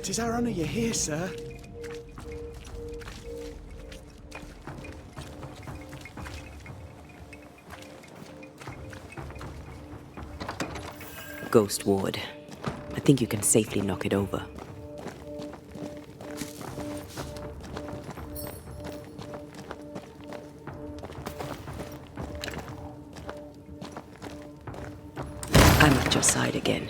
'Tis our honour you're here, sir. Ghost Ward. I think you can safely knock it over. I'm at your side again.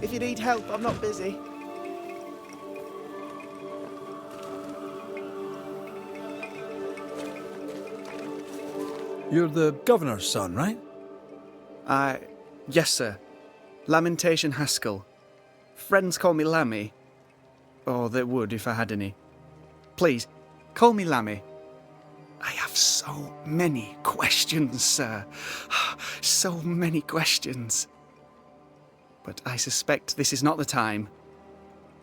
If you need help, I'm not busy. You're the governor's son, right? Yes, sir. Lamentation Haskell. Friends call me Lammy. Or they would if I had any. Please, call me Lammy. I have so many questions, sir. So many questions. But I suspect this is not the time.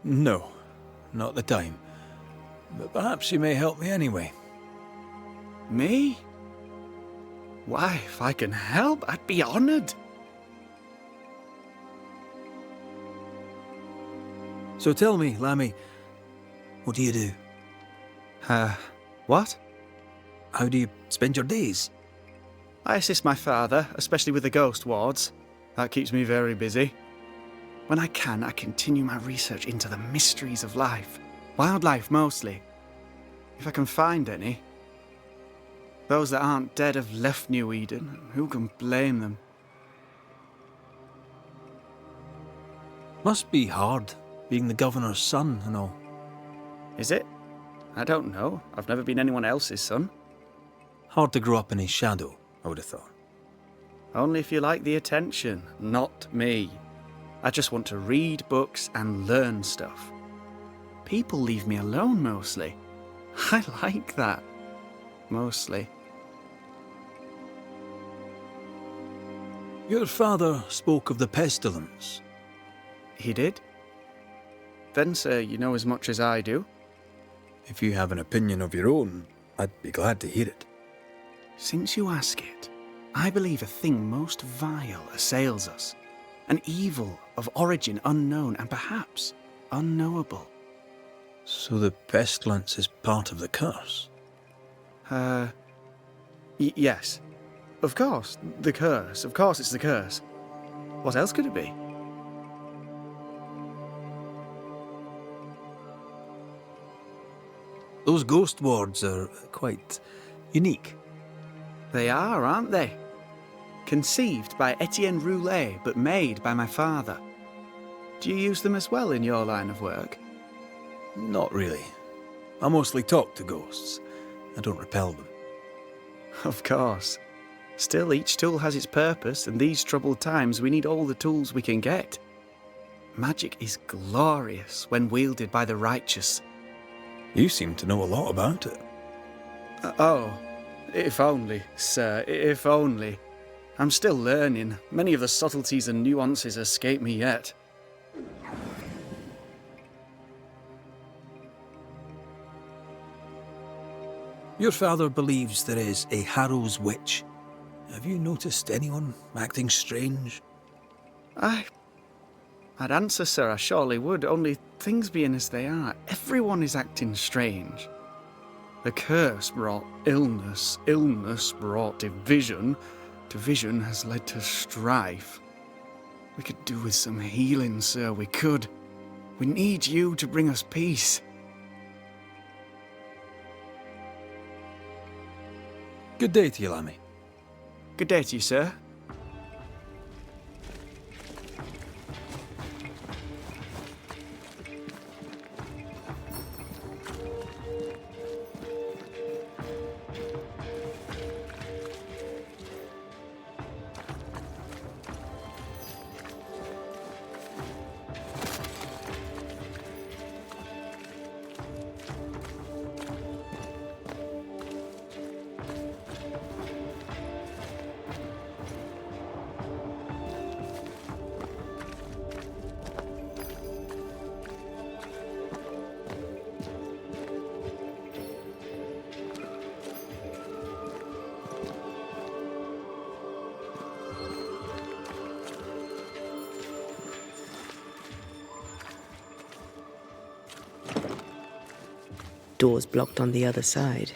No, not the time. But perhaps you may help me anyway. Me? Why, if I can help, I'd be honoured. So tell me, Lammy, what do you do? What? How do you spend your days? I assist my father, especially with the ghost wards. That keeps me very busy. When I can, I continue my research into the mysteries of life. Wildlife, mostly. If I can find any. Those that aren't dead have left New Eden. Who can blame them? Must be hard, being the governor's son and all. Is it? I don't know. I've never been anyone else's son. Hard to grow up in his shadow, I would have thought. Only if you like the attention, not me. I just want to read books and learn stuff. People leave me alone mostly. I like that. Mostly. Your father spoke of the pestilence. He did? Then, sir, you know as much as I do. If you have an opinion of your own, I'd be glad to hear it. Since you ask it, I believe a thing most vile assails us. An evil of origin unknown and perhaps unknowable. So the pestilence is part of the curse? Yes. Of course, the curse. Of course it's the curse. What else could it be? Those ghost wards are quite unique. They are, aren't they? Conceived by Etienne Roulet, but made by my father. Do you use them as well in your line of work? Not really. I mostly talk to ghosts. I don't repel them. Of course. Still, each tool has its purpose, and these troubled times we need all the tools we can get. Magic is glorious when wielded by the righteous. You seem to know a lot about it. Oh, if only, sir, if only. I'm still learning. Many of the subtleties and nuances escape me yet. Your father believes there is a Harrow's witch. Have you noticed anyone acting strange? I'd answer, sir, I surely would, only things being as they are, everyone is acting strange. The curse brought illness, illness brought division, division has led to strife. We could do with some healing, sir, we could. We need you to bring us peace. Good day to you, Lammy. Good day to you, sir. Doors blocked on the other side.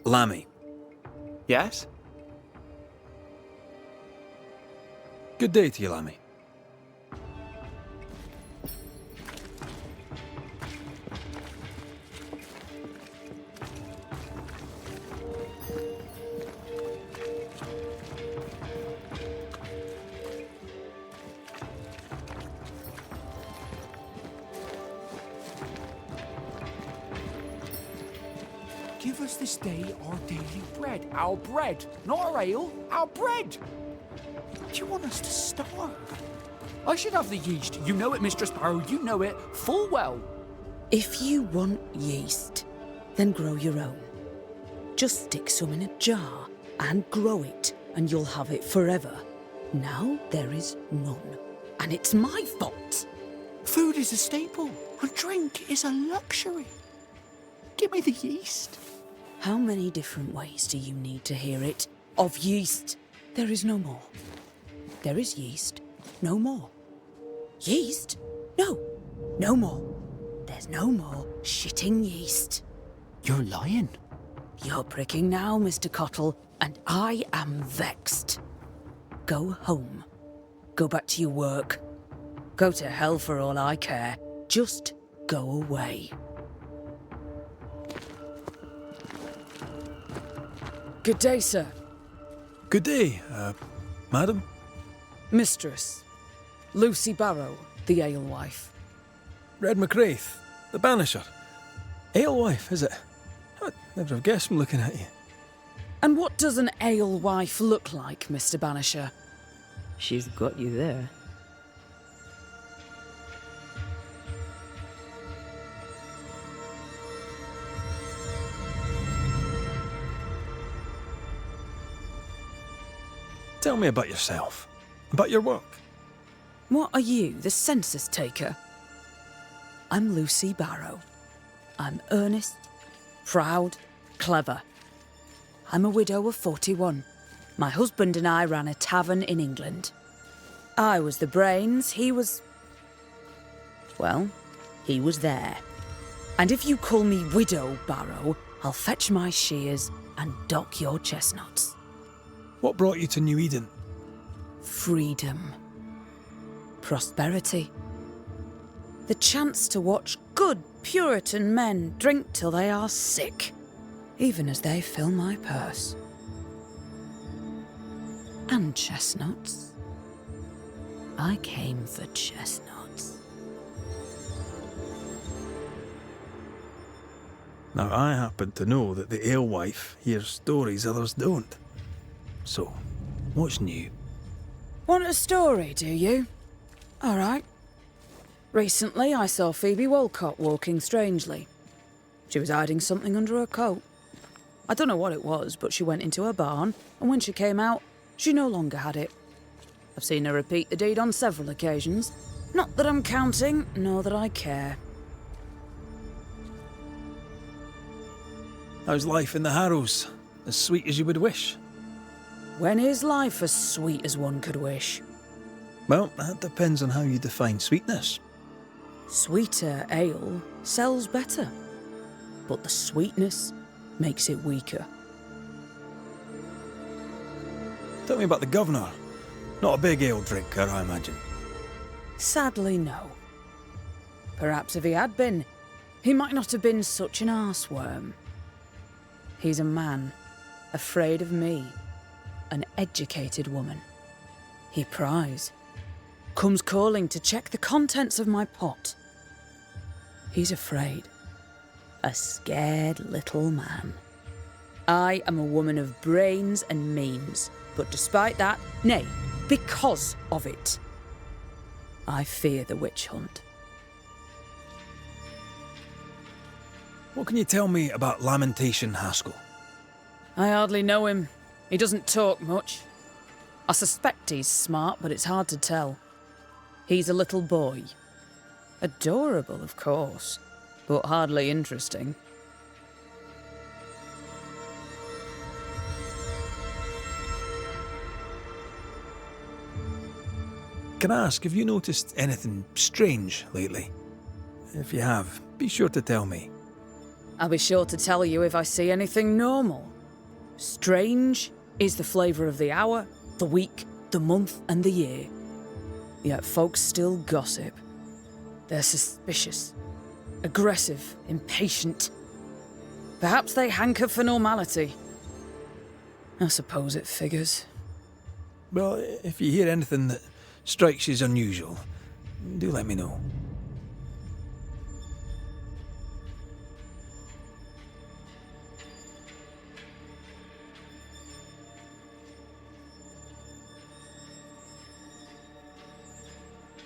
Lammy, Yes? Good day to you, Lammy. Give us this day our daily bread. Our bread, not our ale, our bread. Do you want us to starve? I should have the yeast. You know it, Mistress Barrow. You know it full well. If you want yeast, then grow your own. Just stick some in a jar and grow it, and you'll have it forever. Now there is none, and it's my fault. Food is a staple, and drink is a luxury. Give me the yeast. How many different ways do you need to hear it? Of yeast, there is no more. There is yeast, no more. Yeast? No, no more. There's no more shitting yeast. You're lying. You're pricking now, Mr. Cottle, and I am vexed. Go home. Go back to your work. Go to hell for all I care. Just go away. Good day, sir. Good day, madam. Mistress. Lucy Barrow, the alewife. Red McCraith, the Banisher. Alewife, is it? I'd never have guessed from looking at you. And what does an alewife look like, Mr. Banisher? She's got you there. Tell me about yourself. About your work. What are you, the census taker? I'm Lucy Barrow. I'm earnest, proud, clever. I'm a widow of 41. My husband and I ran a tavern in England. I was the brains, he was... well, he was there. And if you call me Widow Barrow, I'll fetch my shears and dock your chestnuts. What brought you to New Eden? Freedom. Prosperity. The chance to watch good Puritan men drink till they are sick, even as they fill my purse. And chestnuts. I came for chestnuts. Now, I happen to know that the alewife hears stories others don't. So, what's new? Want a story, do you? All right. Recently, I saw Phoebe Walcott walking strangely. She was hiding something under her coat. I don't know what it was, but she went into her barn, and when she came out, she no longer had it. I've seen her repeat the deed on several occasions. Not that I'm counting, nor that I care. How's life in the Harrows? As sweet as you would wish? When is life as sweet as one could wish? Well, that depends on how you define sweetness. Sweeter ale sells better, but the sweetness makes it weaker. Tell me about the governor. Not a big ale drinker, I imagine. Sadly, no. Perhaps if he had been, he might not have been such an arseworm. He's a man, afraid of me, an educated woman. He pries, comes calling to check the contents of my pot. He's afraid, a scared little man. I am a woman of brains and means, but despite that, nay, because of it, I fear the witch hunt. What can you tell me about Lamentation Haskell? I hardly know him. He doesn't talk much. I suspect he's smart, but it's hard to tell. He's a little boy. Adorable, of course, but hardly interesting. Can I ask, have you noticed anything strange lately? If you have, be sure to tell me. I'll be sure to tell you if I see anything normal. Strange is the flavour of the hour, the week, the month, and the year. Yet folks still gossip. They're suspicious, aggressive, impatient. Perhaps they hanker for normality. I suppose it figures. Well, if you hear anything that strikes you as unusual, do let me know.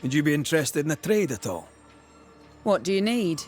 Would you be interested in a trade at all? What do you need?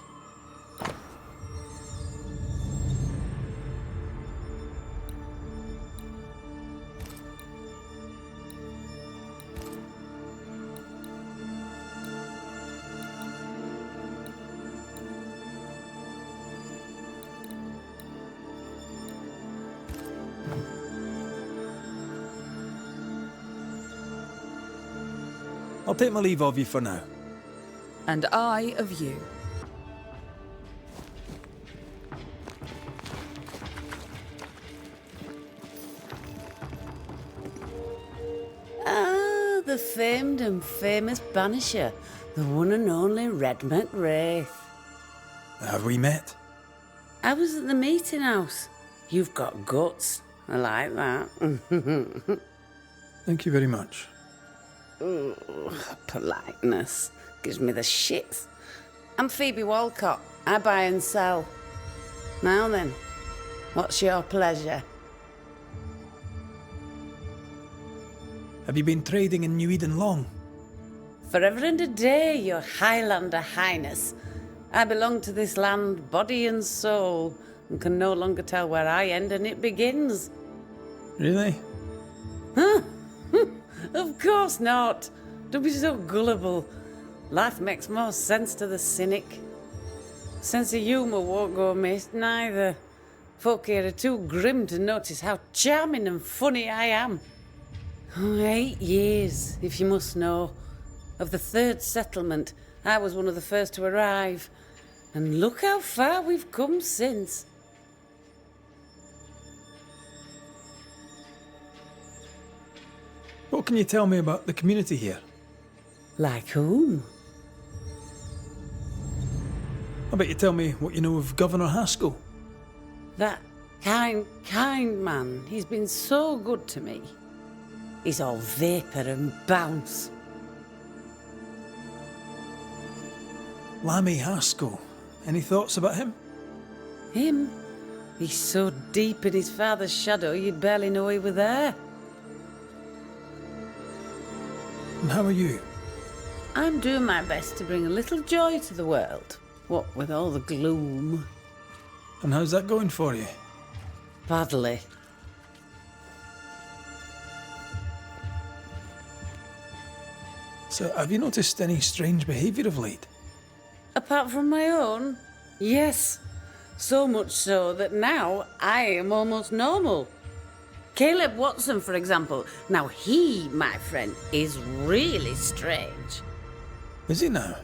I'll take my leave of you for now. And I of you. Ah, the famed and famous Banisher, the one and only Red McWraith. Have we met? I was at the meeting house. You've got guts. I like that. Thank you very much. Ooh, politeness gives me the shits. I'm Phoebe Walcott. I buy and sell. Now then, what's your pleasure? Have you been trading in New Eden long? Forever and a day, your Highlander Highness. I belong to this land, body and soul, and can no longer tell where I end and it begins. Really? Of course not. Don't be so gullible. Life makes more sense to the cynic. Sense of humour won't go amiss, neither. Folk here are too grim to notice how charming and funny I am. 8 years, if you must know. Of the third settlement, I was one of the first to arrive. And look how far we've come since. What can you tell me about the community here? Like whom? I bet you tell me what you know of Governor Haskell. That kind man. He's been so good to me. He's all vapour and bounce. Lammy Haskell. Any thoughts about him? Him? He's so deep in his father's shadow you'd barely know he were there. And how are you? I'm doing my best to bring a little joy to the world. What with all the gloom. And how's that going for you? Badly. So, have you noticed any strange behaviour of late? Apart from my own? Yes. So much so that now I am almost normal. Caleb Watson, for example. Now he, my friend, is really strange. Is he now?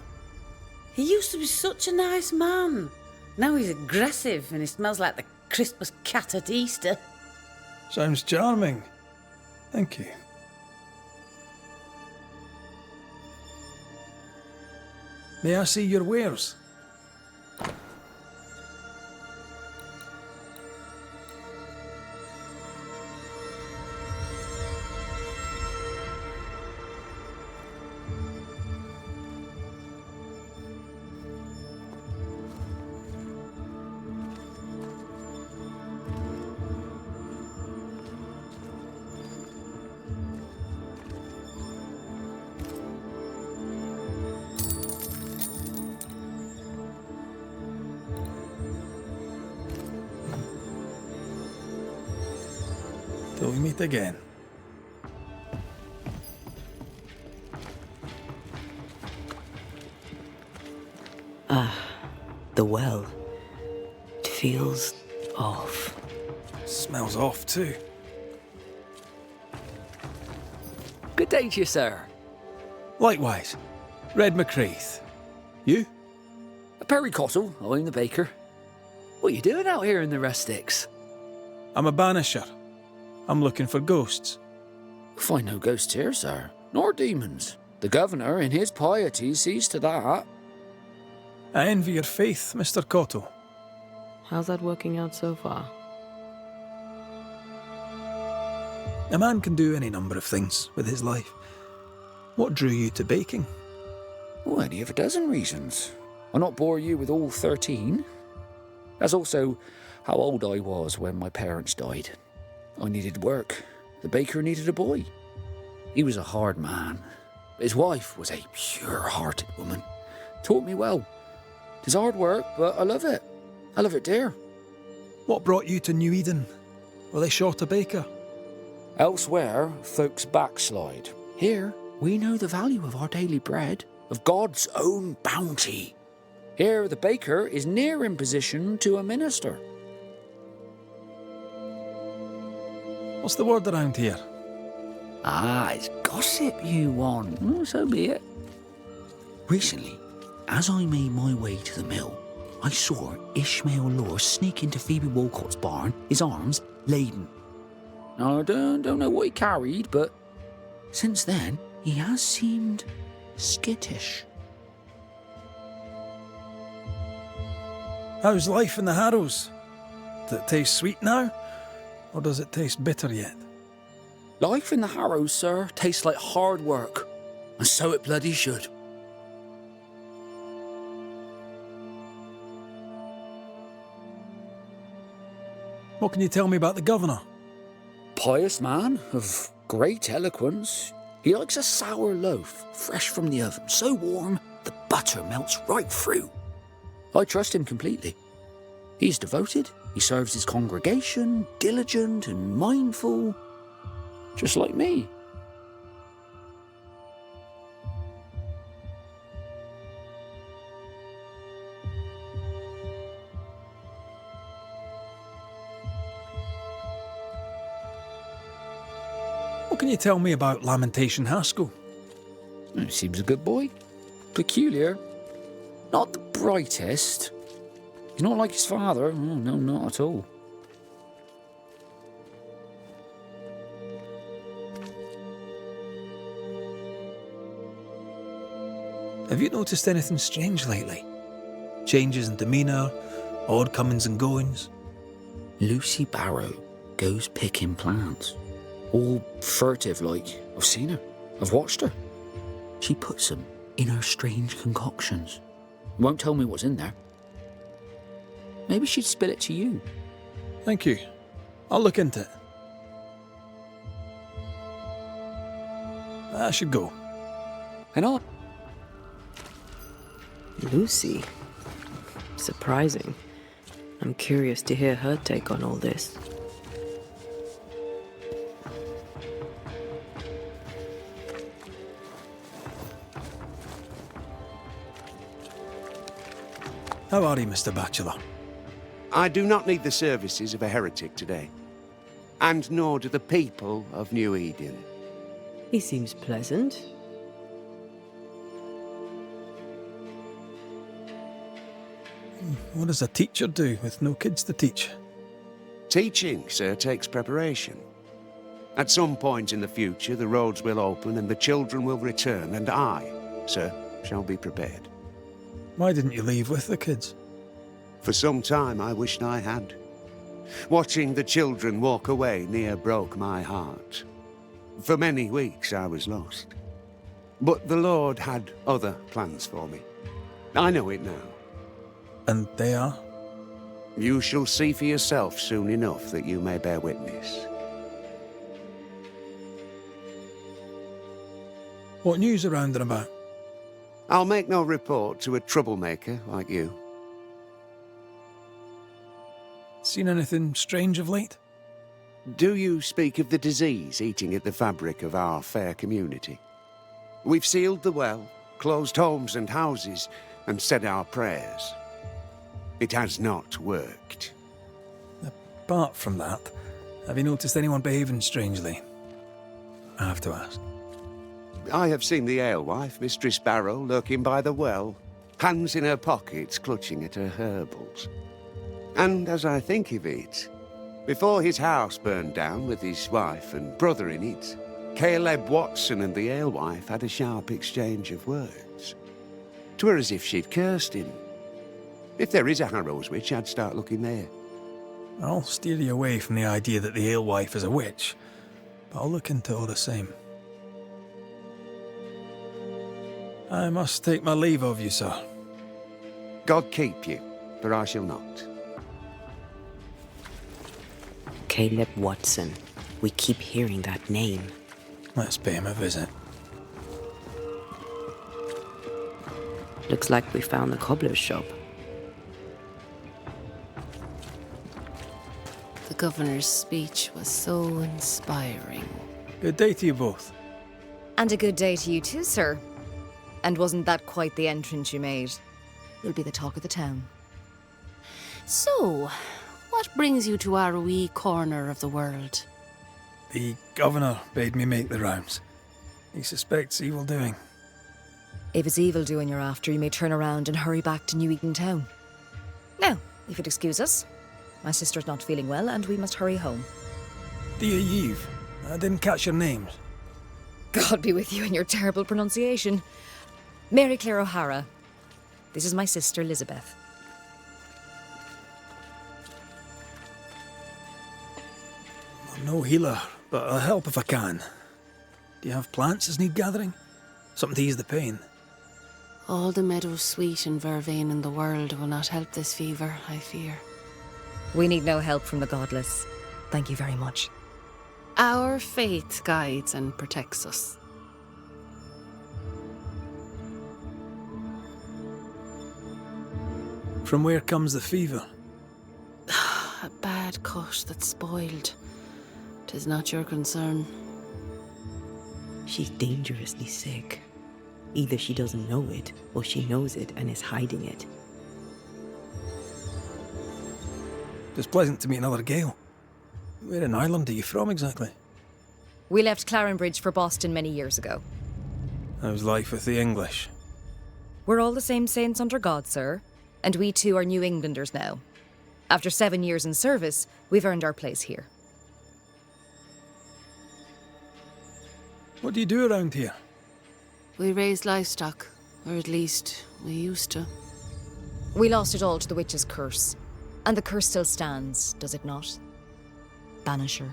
He used to be such a nice man. Now he's aggressive and he smells like the Christmas cat at Easter. Sounds charming. Thank you. May I see your wares? Till we meet again. The well. It feels off. Smells off too. Good day to you, sir. Likewise. Red McWraith. You? Perry Cottle, I'm the baker. What are you doing out here in the rustics? I'm a banisher. I'm looking for ghosts. Find no ghosts here, sir, nor demons. The governor, in his piety, sees to that. I envy your faith, Mr. Cotto. How's that working out so far? A man can do any number of things with his life. What drew you to baking? Oh, any of a dozen reasons. I'll not bore you with all 13. That's also how old I was when my parents died. I needed work. The baker needed a boy. He was a hard man. His wife was a pure-hearted woman. Taught me well. 'Tis hard work, but I love it. I love it, dear. What brought you to New Eden? Were they short a baker? Elsewhere, folks backslide. Here, we know the value of our daily bread, of God's own bounty. Here, the baker is near in position to a minister. What's the word around here? Ah, it's gossip you want. Oh, so be it. Recently, as I made my way to the mill, I saw Ishmael Law sneak into Phoebe Walcott's barn, his arms laden. Now, I don't know what he carried, but since then, he has seemed skittish. How's life in the Harrows? Does it taste sweet now? Or does it taste bitter yet? Life in the Harrows, sir, tastes like hard work. And so it bloody should. What can you tell me about the governor? Pious man of great eloquence. He likes a sour loaf, fresh from the oven, so warm the butter melts right through. I trust him completely. He's devoted, he serves his congregation, diligent and mindful, just like me. What can you tell me about Lamentation Haskell? He seems a good boy. Peculiar. Not the brightest. He's not like his father. Oh, no, not at all. Have you noticed anything strange lately? Changes in demeanour, odd comings and goings? Lucy Barrow goes picking plants. All furtive like. I've seen her. I've watched her. She puts them in her strange concoctions. Won't tell me what's in there. Maybe she'd spill it to you. Thank you. I'll look into it. I should go. And I... Lucy. Surprising. I'm curious to hear her take on all this. How are you, Mr. Bachelor? I do not need the services of a heretic today. And nor do the people of New Eden. He seems pleasant. What does a teacher do with no kids to teach? Teaching, sir, takes preparation. At some point in the future, the roads will open and the children will return, and I, sir, shall be prepared. Why didn't you leave with the kids? For some time, I wished I had. Watching the children walk away near broke my heart. For many weeks, I was lost. But the Lord had other plans for me. I know it now. And they are? You shall see for yourself soon enough that you may bear witness. What news around and about? I'll make no report to a troublemaker like you. Seen anything strange of late? Do you speak of the disease eating at the fabric of our fair community? We've sealed the well, closed homes and houses, and said our prayers. It has not worked. Apart from that, have you noticed anyone behaving strangely? I have to ask. I have seen the alewife, Mistress Barrow, lurking by the well, hands in her pockets clutching at her herbals. And as I think of it, Before his house burned down with his wife and brother in it, Caleb Watson and the alewife had a sharp exchange of words. 'Twere as if she'd cursed him. If there is a Harrow's witch, I'd start looking there. I'll steer you away from the idea that the alewife is a witch, but I'll look into it all the same. I must take my leave of you, sir. God keep you, for I shall not. Caleb Watson. We keep hearing that name. Let's pay him a visit. Looks like we found the cobbler's shop. The governor's speech was so inspiring. Good day to you both. And a good day to you too, sir. And wasn't that quite the entrance you made? You'll be the talk of the town. So, what brings you to our wee corner of the world? The governor bade me make the rounds. He suspects evil doing. If it's evil doing you're after, you may turn around and hurry back to New Eden Town. Now, if you'd excuse us, my sister's not feeling well and we must hurry home. Dear Eve, I didn't catch your names. God be with you and your terrible pronunciation. Mary Claire O'Hara. This is my sister, Elizabeth. I'm no healer, but I'll help if I can. Do you have plants as need gathering? Something to ease the pain? All the meadow sweet and vervain in the world will not help this fever, I fear. We need no help from the godless. Thank you very much. Our faith guides and protects us. From where comes the fever? A bad cut that's spoiled. 'Tis not your concern. She's dangerously sick. Either she doesn't know it, or she knows it and is hiding it. It's pleasant to meet another Gale. Where in Ireland are you from exactly? We left Clarenbridge for Boston many years ago. How's life with the English? We're all the same saints under God, sir. And we too are New Englanders now. After 7 years in service, we've earned our place here. What do you do around here? We raise livestock, or at least we used to. We lost it all to the witch's curse. And the curse still stands, does it not? Banisher.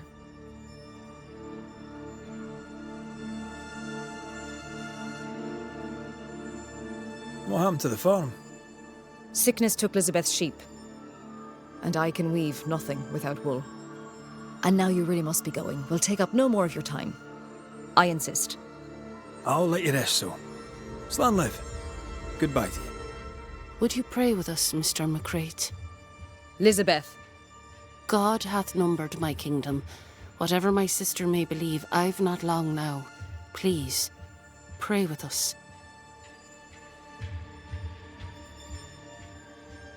What happened to the farm? Sickness took Elizabeth's sheep. And I can weave nothing without wool. And now you really must be going. We'll take up no more of your time. I insist. I'll let you rest, so. Slan live. Goodbye to you. Would you pray with us, Mr. McCrate? Elizabeth. God hath numbered my kingdom. Whatever my sister may believe, I've not long now. Please, pray with us.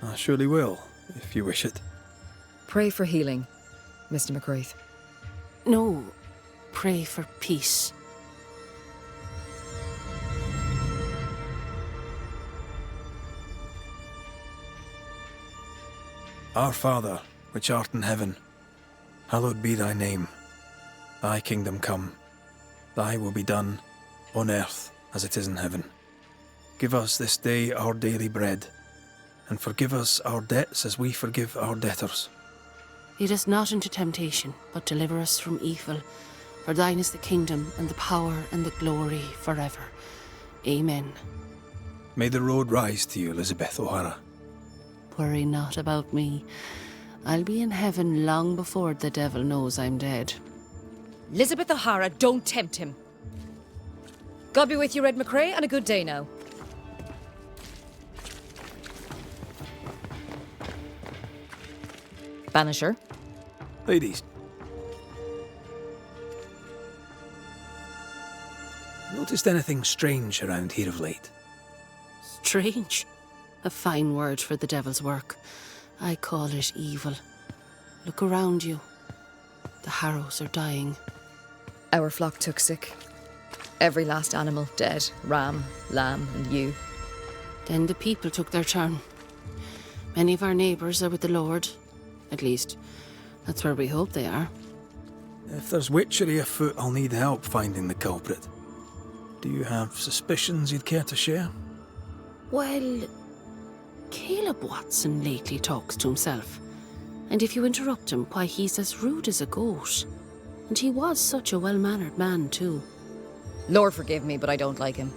I surely will, if you wish it. Pray for healing, Mr. McCraith. No, pray for peace. Our Father, which art in heaven, hallowed be thy name. Thy kingdom come. Thy will be done, on earth as it is in heaven. Give us this day our daily bread, and forgive us our debts as we forgive our debtors. Lead us not into temptation, but deliver us from evil. For thine is the kingdom, and the power, and the glory forever. Amen. May the road rise to you, Elizabeth O'Hara. Worry not about me. I'll be in heaven long before the devil knows I'm dead. Elizabeth O'Hara, don't tempt him. God be with you, Red McCrae, and a good day now. Banisher. Ladies. Noticed anything strange around here of late? Strange. A fine word for the devil's work. I call it evil. Look around you. The Harrows are dying. Our flock took sick. Every last animal dead. Ram, lamb, and ewe. Then the people took their turn. Many of our neighbours are with the Lord. At least, That's where we hope they are. If there's witchery afoot, I'll need help finding the culprit. Do you have suspicions you'd care to share? Well, Caleb Watson lately talks to himself. And if you interrupt him, why, he's as rude as a goat. And he was such a well-mannered man, too. Lord forgive me, but I don't like him.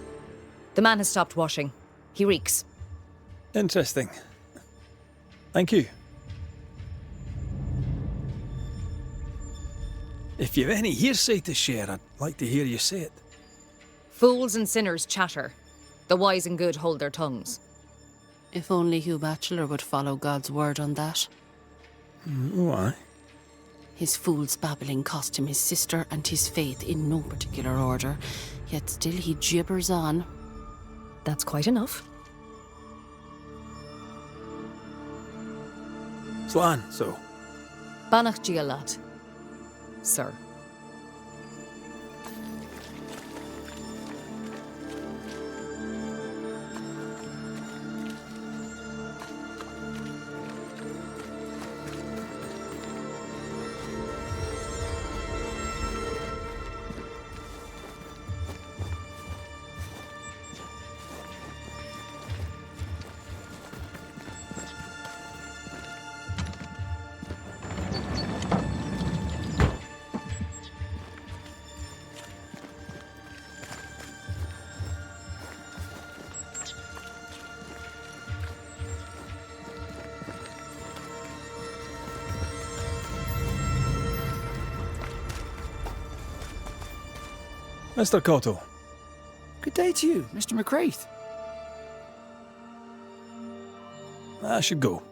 The man has stopped washing. He reeks. Interesting. Thank you. If you've any hearsay to share, I'd like to hear you say it. Fools and sinners chatter. The wise and good hold their tongues. If only Hugh Batchelor would follow God's word on that. Why? His fool's babbling cost him his sister and his faith in no particular order, yet still he gibbers on. That's quite enough. Slan, so. Banach Gialat, sir. Mr. Cotto. Good day to you, Mr. McCraith. I should go.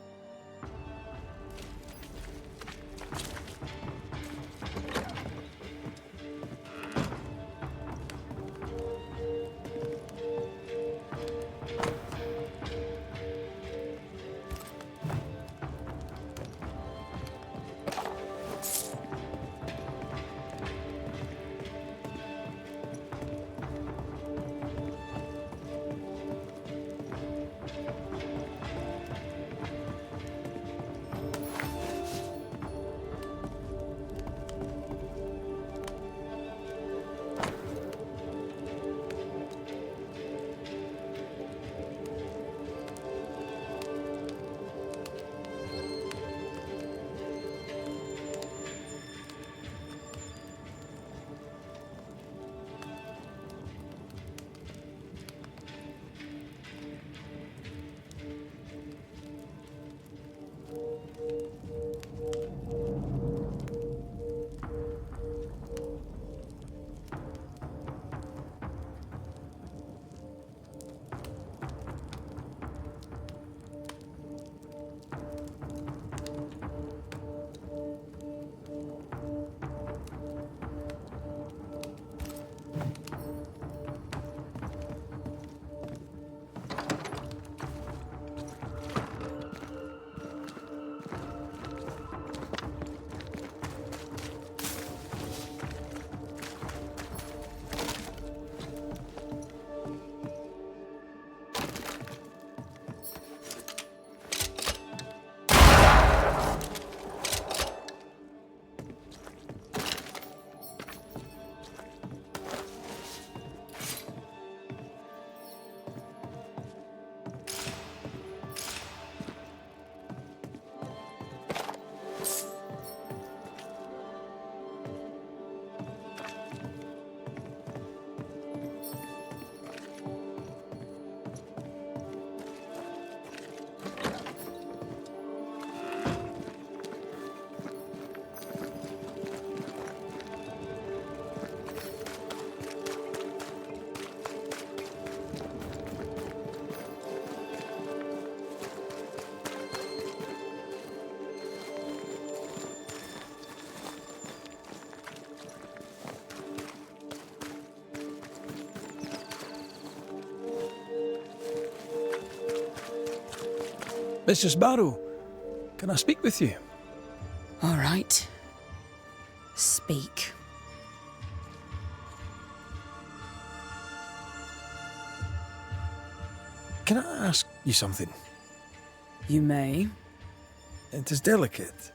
Mrs. Barrow, can I speak with you? All right. Speak. Can I ask you something? You may. It is delicate.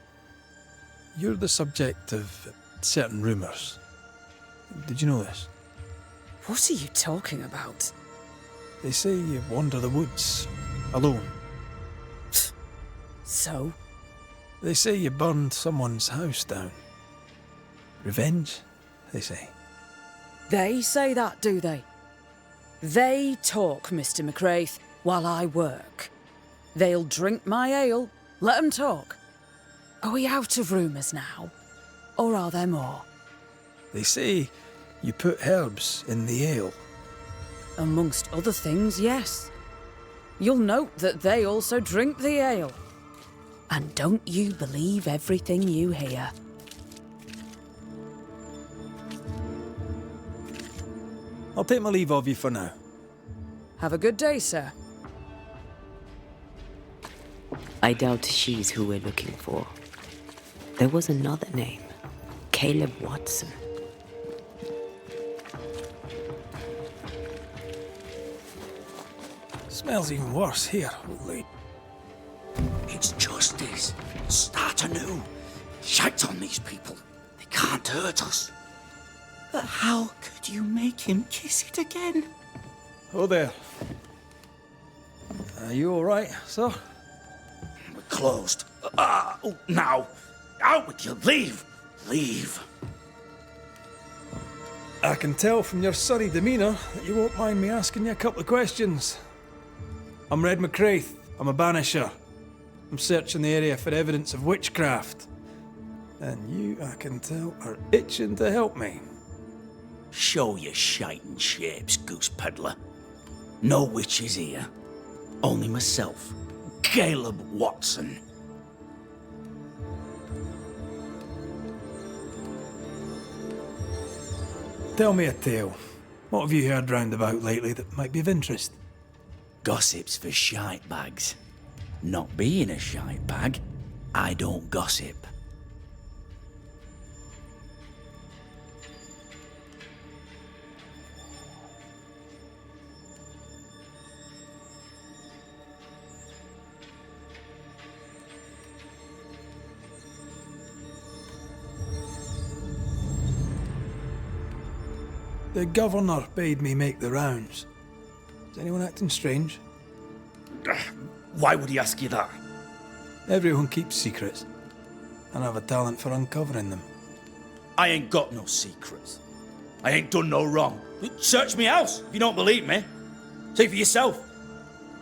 you're the subject of certain rumours. Did you know this? What are you talking about? They say you wander the woods, alone. So? They say you burned someone's house down. Revenge, they say. They say that, do they? They talk, Mr. McCraith, while I work. They'll drink my ale, let 'em talk. Are we out of rumours now? Or are there more? They say you put herbs in the ale. Amongst other things, yes. You'll note that they also drink the ale. And don't you believe everything you hear. I'll take my leave of you for now. Have a good day, sir. I doubt she's who we're looking for. There was another name. Caleb Watson. Smells even worse here, Woodley. It's justice. Start anew. Shite on these people. They can't hurt us. But how could you make him kiss it again? Oh there. Are you alright, sir? We're closed. Now. Out with you. Leave. Leave. I can tell from your sunny demeanour that you won't mind me asking you a couple of questions. I'm Red McCraith. I'm a Banisher. I'm searching the area for evidence of witchcraft. And you, I can tell, are itching to help me. Show your shiting shapes, goose peddler. No witches here. Only myself, Caleb Watson. Tell me a tale. What have you heard round about lately that might be of interest? Gossip's for shite bags. Not being a shite bag, I don't gossip. The governor bade me make the rounds. Is anyone acting strange? Why would he ask you that? Everyone keeps secrets, and I have a talent for uncovering them. I ain't got no secrets. I ain't done no wrong. Search me house if you don't believe me. See for yourself.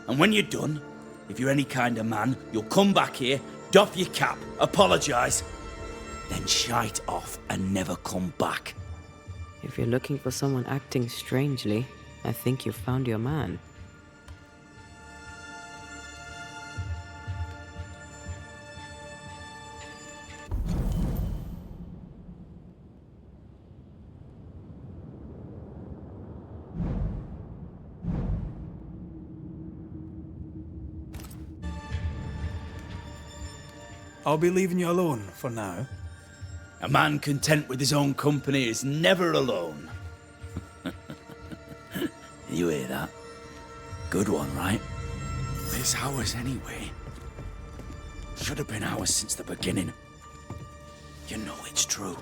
And when you're done, if you're any kind of man, you'll come back here, doff your cap, apologise, then shite off and never come back. If you're looking for someone acting strangely, I think you've found your man. I'll be leaving you alone for now. A man content with his own company is never alone. You hear that? Good one, right? It's ours anyway. Should have been ours since the beginning. You know it's true.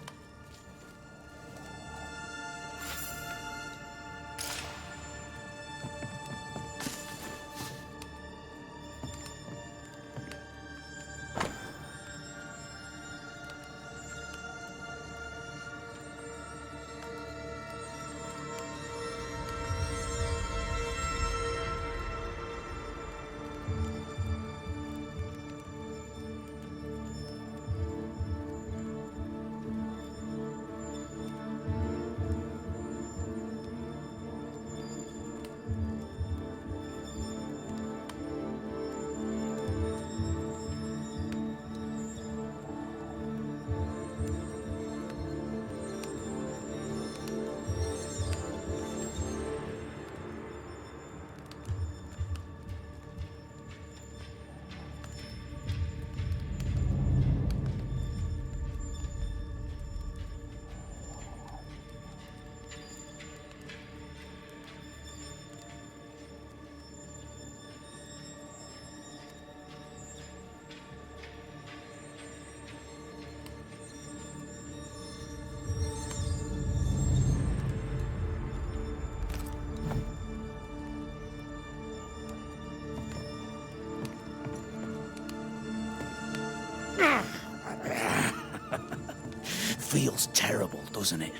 Feels terrible, doesn't it?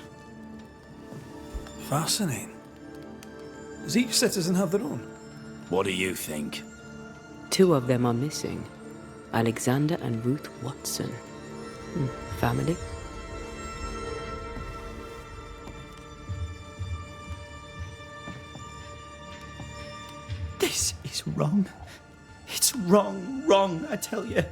Fascinating. Does each citizen have their own? What do you think? 2 of them are missing. Alexander and Ruth Watson. Family? This is wrong. It's wrong, I tell you.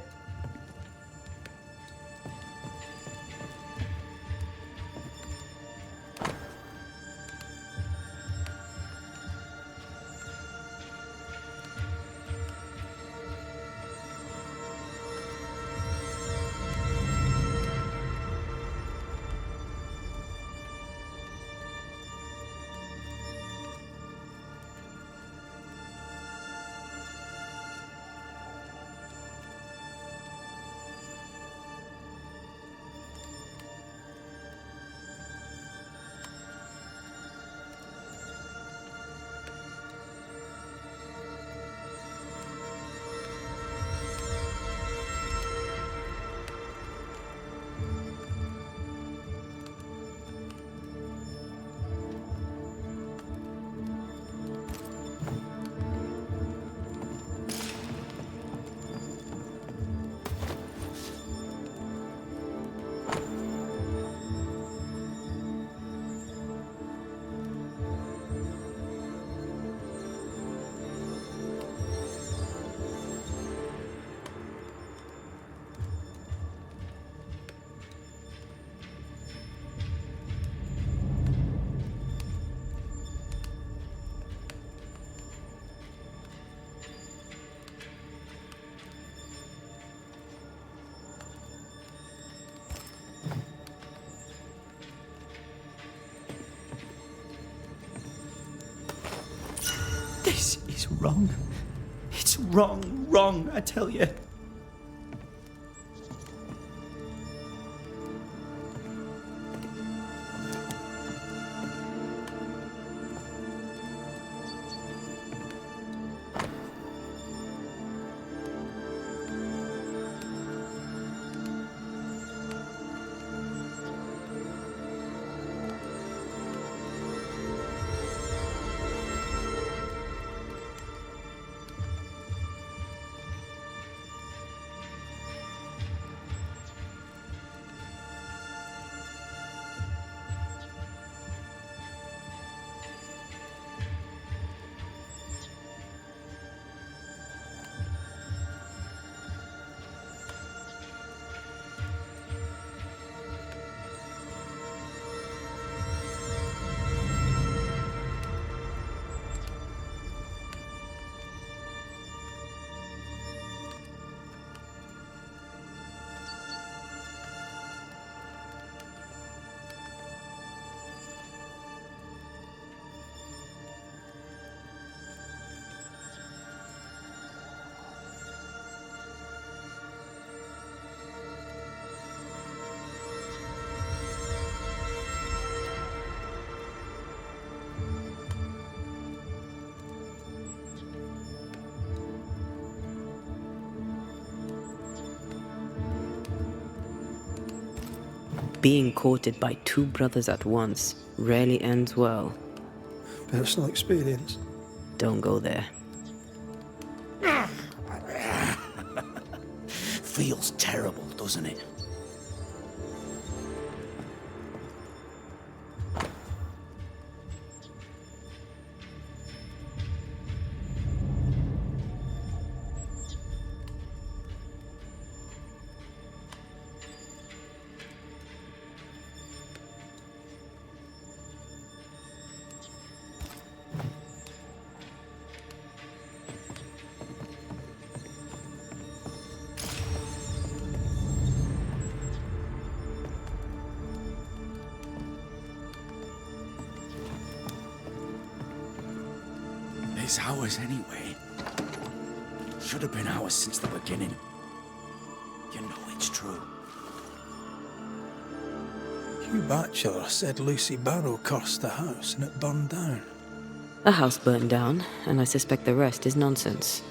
This is wrong. It's wrong, I tell you. Being courted by 2 brothers at once rarely ends well. Personal experience. Don't go there. Feels terrible, doesn't it? It's ours anyway. Should have been ours since the beginning. You know it's true. Hugh Batchelor said Lucy Barrow cursed the house and it burned down. A house burned down, and I suspect the rest is nonsense.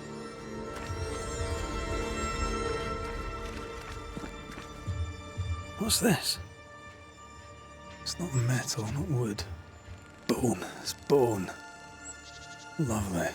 What's this? It's not metal, not wood. Bone. It's bone. Lovely.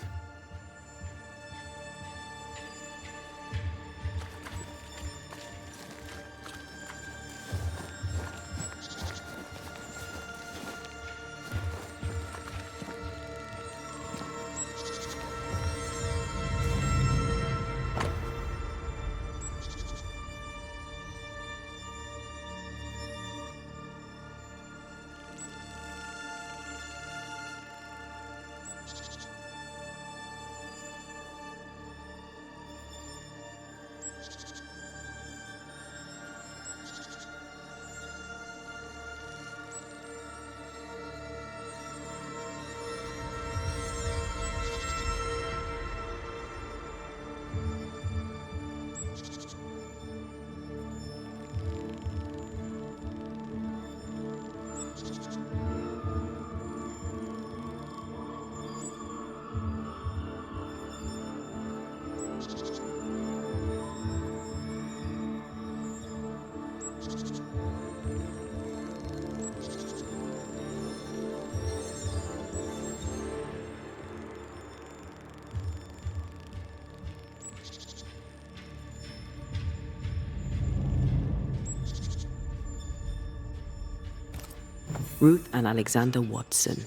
Ruth and Alexander Watson,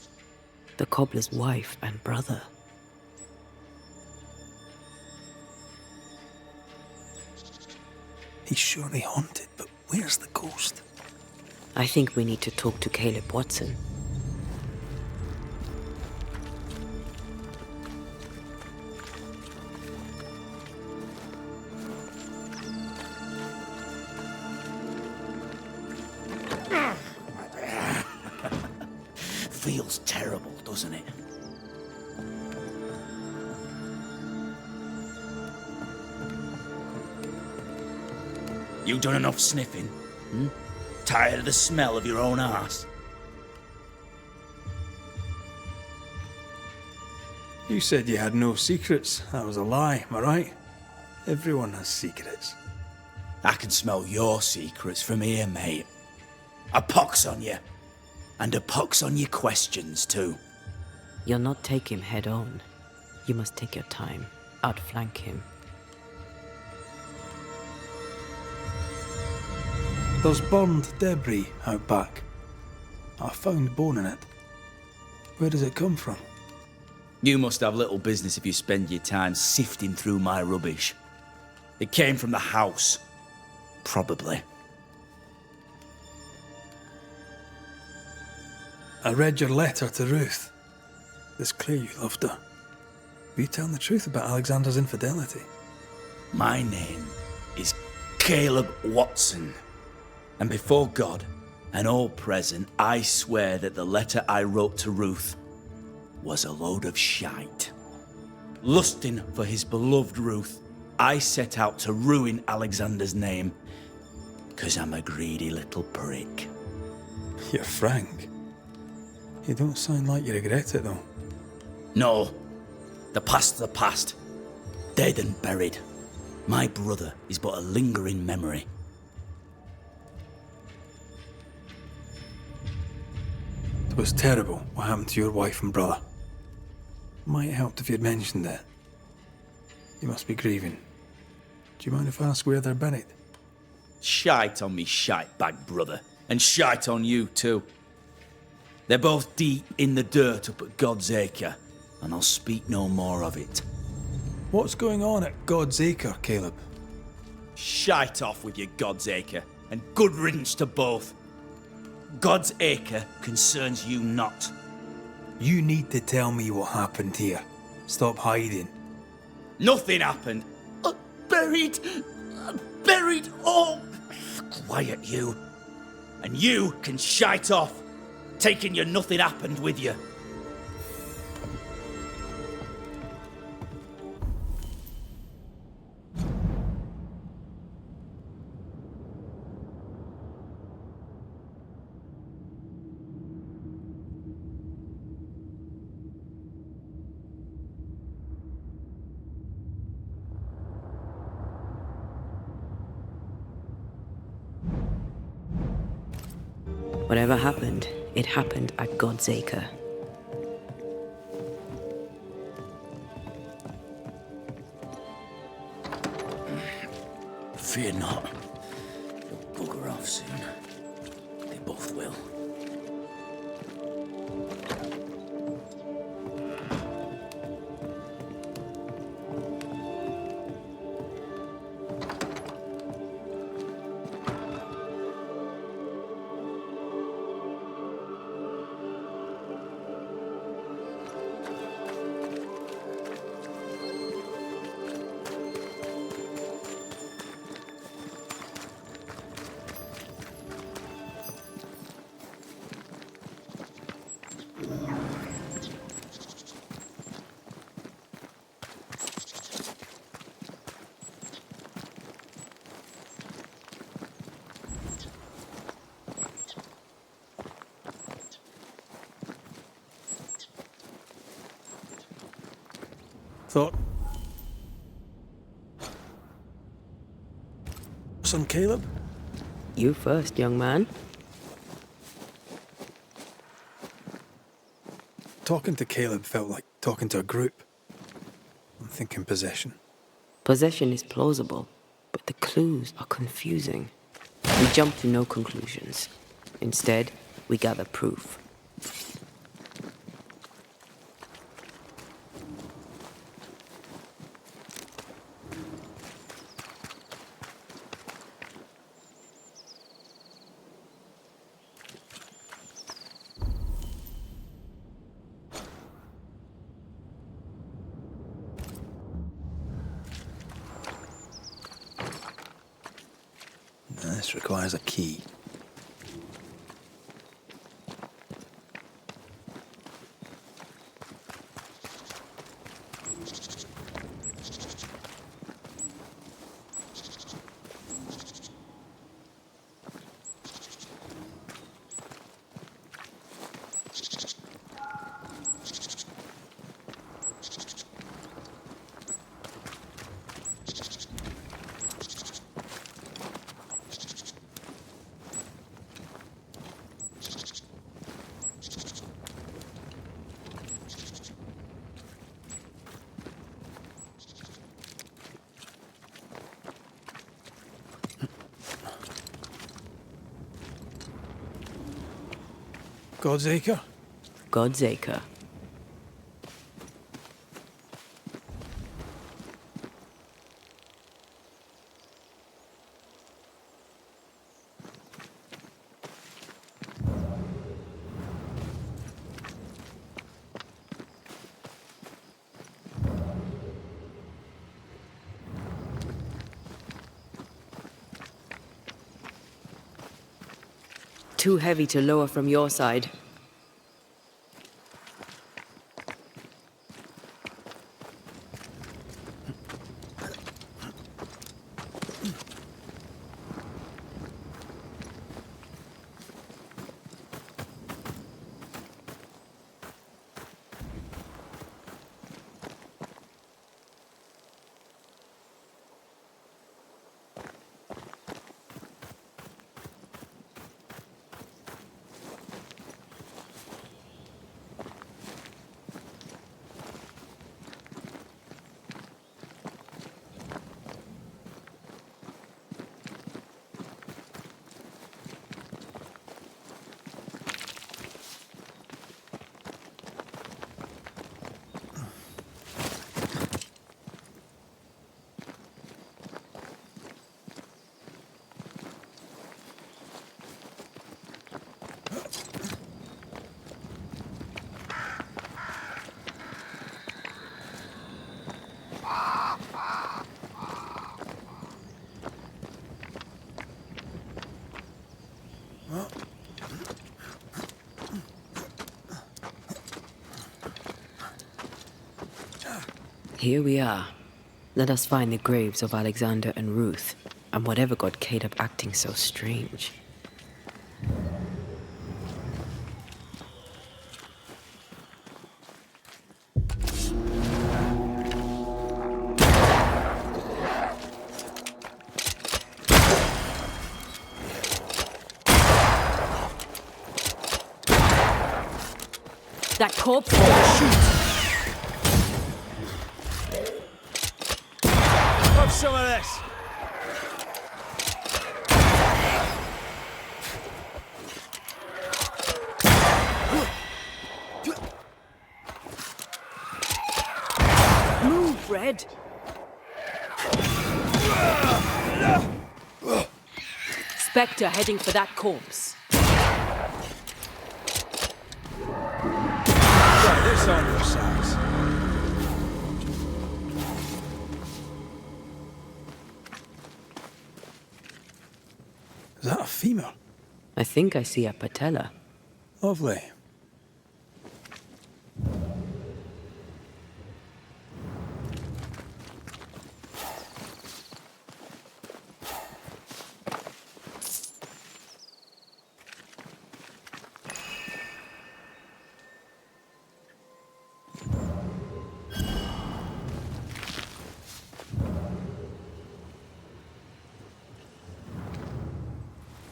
the cobbler's wife and brother. He's surely haunted, but where's the ghost? I think we need to talk to Caleb Watson. Feels terrible, doesn't it? You done enough sniffing? Hmm? Tired of the smell of your own arse? You said you had no secrets. That was a lie, am I right? Everyone has secrets. I can smell your secrets from here, mate. A pox on you. And a pox on your questions, too. You'll not take him head on. You must take your time, outflank him. There's burned debris out back. I found bone in it. Where does it come from? You must have little business if you spend your time sifting through my rubbish. It came from the house. Probably. I read your letter to Ruth. It's clear you loved her. Were you telling the truth about Alexander's infidelity? My name is Caleb Watson. And before God and all present, I swear that the letter I wrote to Ruth was a load of shite. Lusting for his beloved Ruth, I set out to ruin Alexander's name, 'cause I'm a greedy little prick. You're frank. You don't sound like you regret it, though. No, the past's the past. Dead and buried. My brother is but a lingering memory. It was terrible what happened to your wife and brother. Might have helped if you'd mentioned it. You must be grieving. Do you mind if I ask where they're buried? Shite on me shite bag brother, and shite on you too. They're both deep in the dirt up at God's Acre, and I'll speak no more of it. What's going on at God's Acre, Caleb? Shite off with your God's Acre, and good riddance to both. God's Acre concerns you not. You need to tell me what happened here. Stop hiding. Nothing happened. Buried. Buried. Oh, quiet you. And you can shite off, taking your nothing happened with you. Whatever happened, it happened at God's Acre. Fear not. They'll bugger off soon. They both will. Thought. Son Caleb? You first, young man. Talking to Caleb felt like talking to a group. I'm thinking possession. Possession is plausible, but the clues are confusing. We jump to no conclusions. Instead, we gather proof. This requires a key. God's Acre? God's Acre. Too heavy to lower from your side. Here we are. Let us find the graves of Alexander and Ruth, and whatever got Caleb acting so strange. That corpse. Have some of this. Move, Red. Spectre heading for that corpse. Try this on for size. Is that a femur? I think I see a patella. Lovely.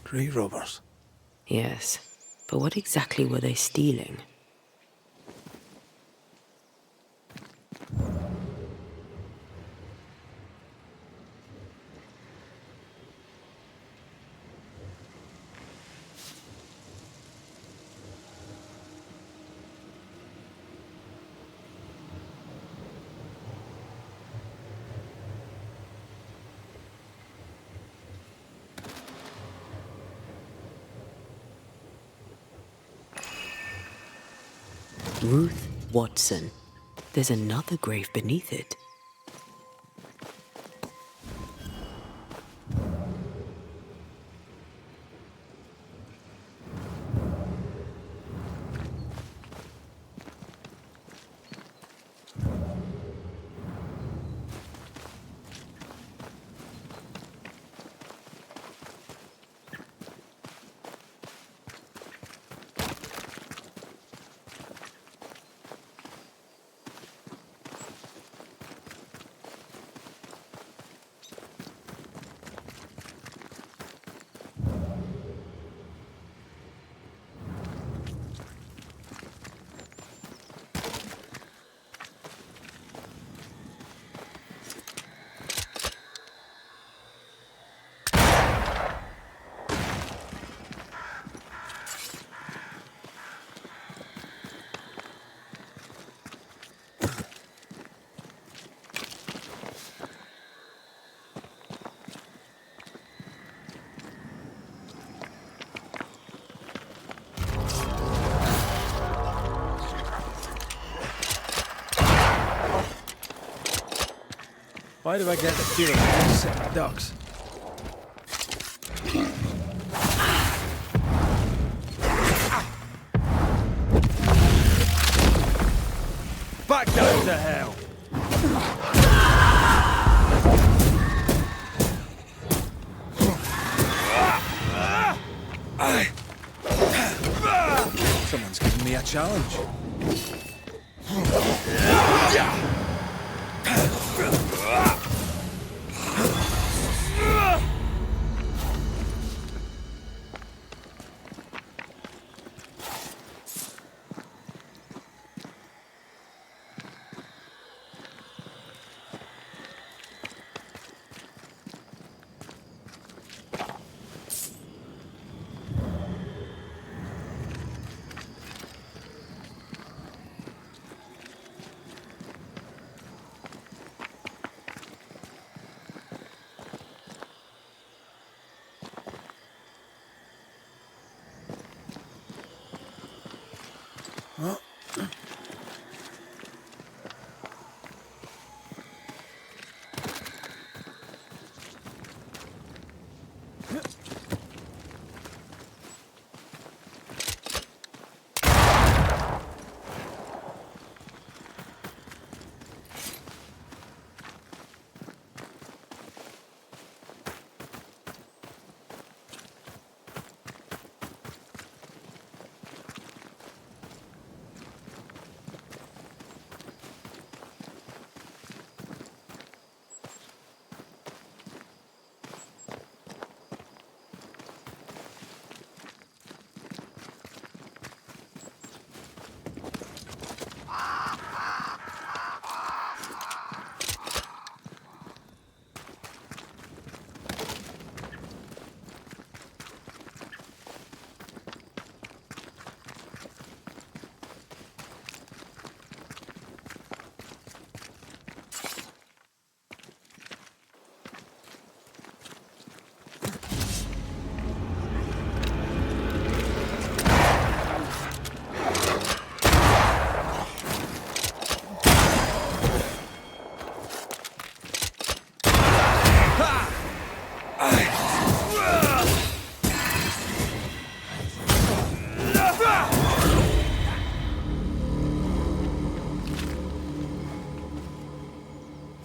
Grey robbers. Yes, but what exactly were they stealing? Ruth Watson. There's another grave beneath it. Why do I get the feeling I'm sick ducks? Back down to hell! Someone's giving me a challenge.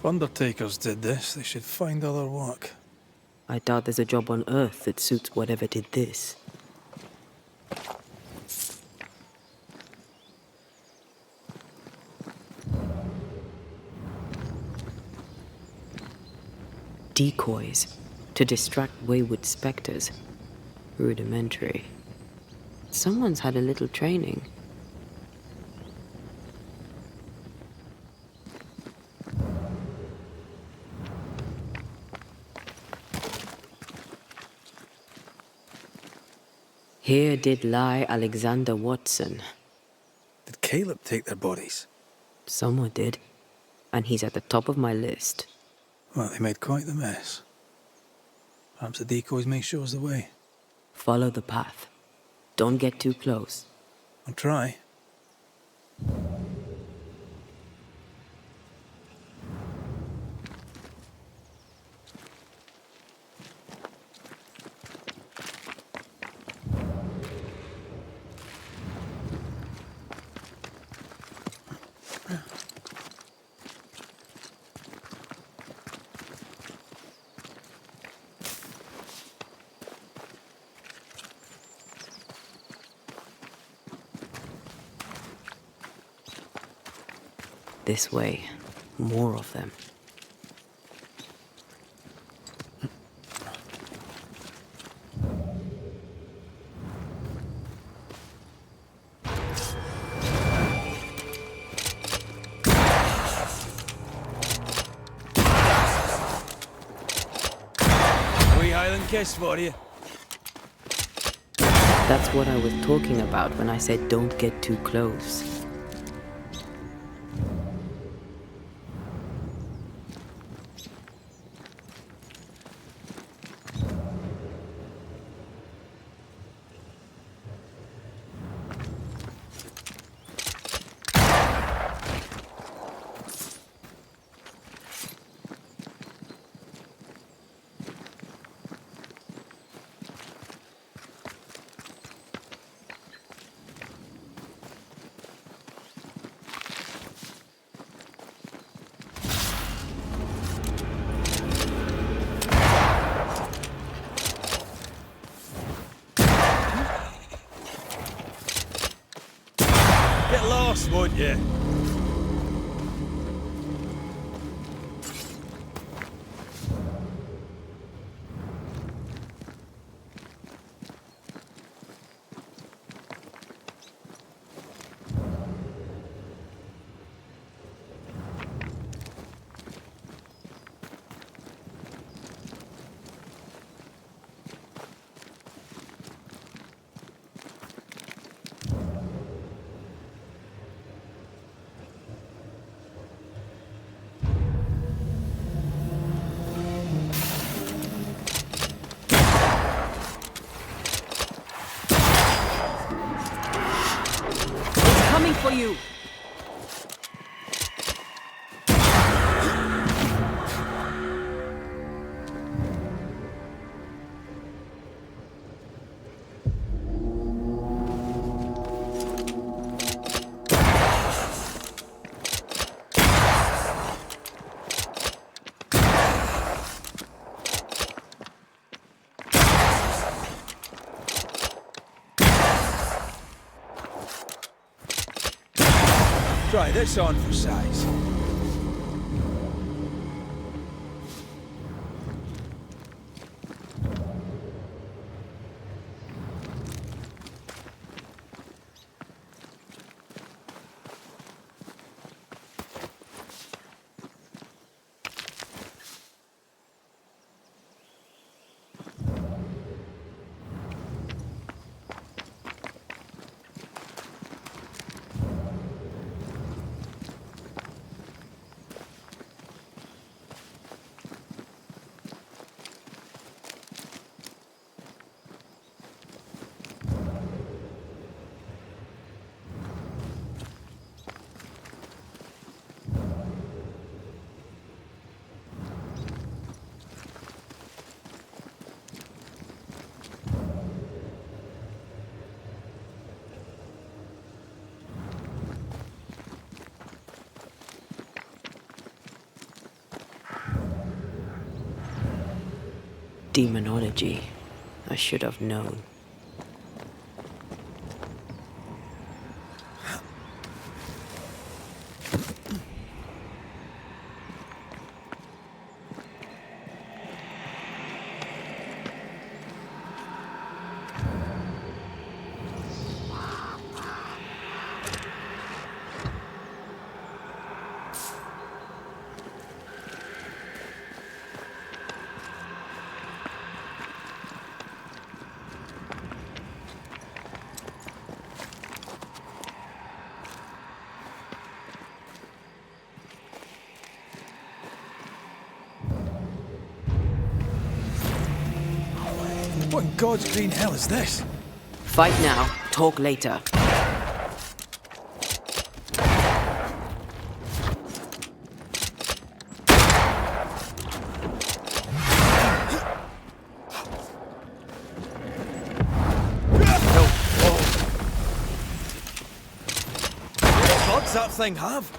Undertakers did this, they should find other work. I doubt there's a job on Earth that suits whatever did this. Decoys to distract wayward specters. Rudimentary. Someone's had a little training. Here did lie Alexander Watson. Did Caleb take their bodies? Someone did, and he's at the top of my list. Well, they made quite the mess. Perhaps the decoys may show us the way. Follow the path. Don't get too close. I'll try. This way. More of them. Wee Highland kiss for you. That's what I was talking about when I said don't get too close. Get lost, won't you? Coming for you! Try this on for size. Demonology. I should have known. What in God's green hell is this? Fight now, talk later. What does that thing have?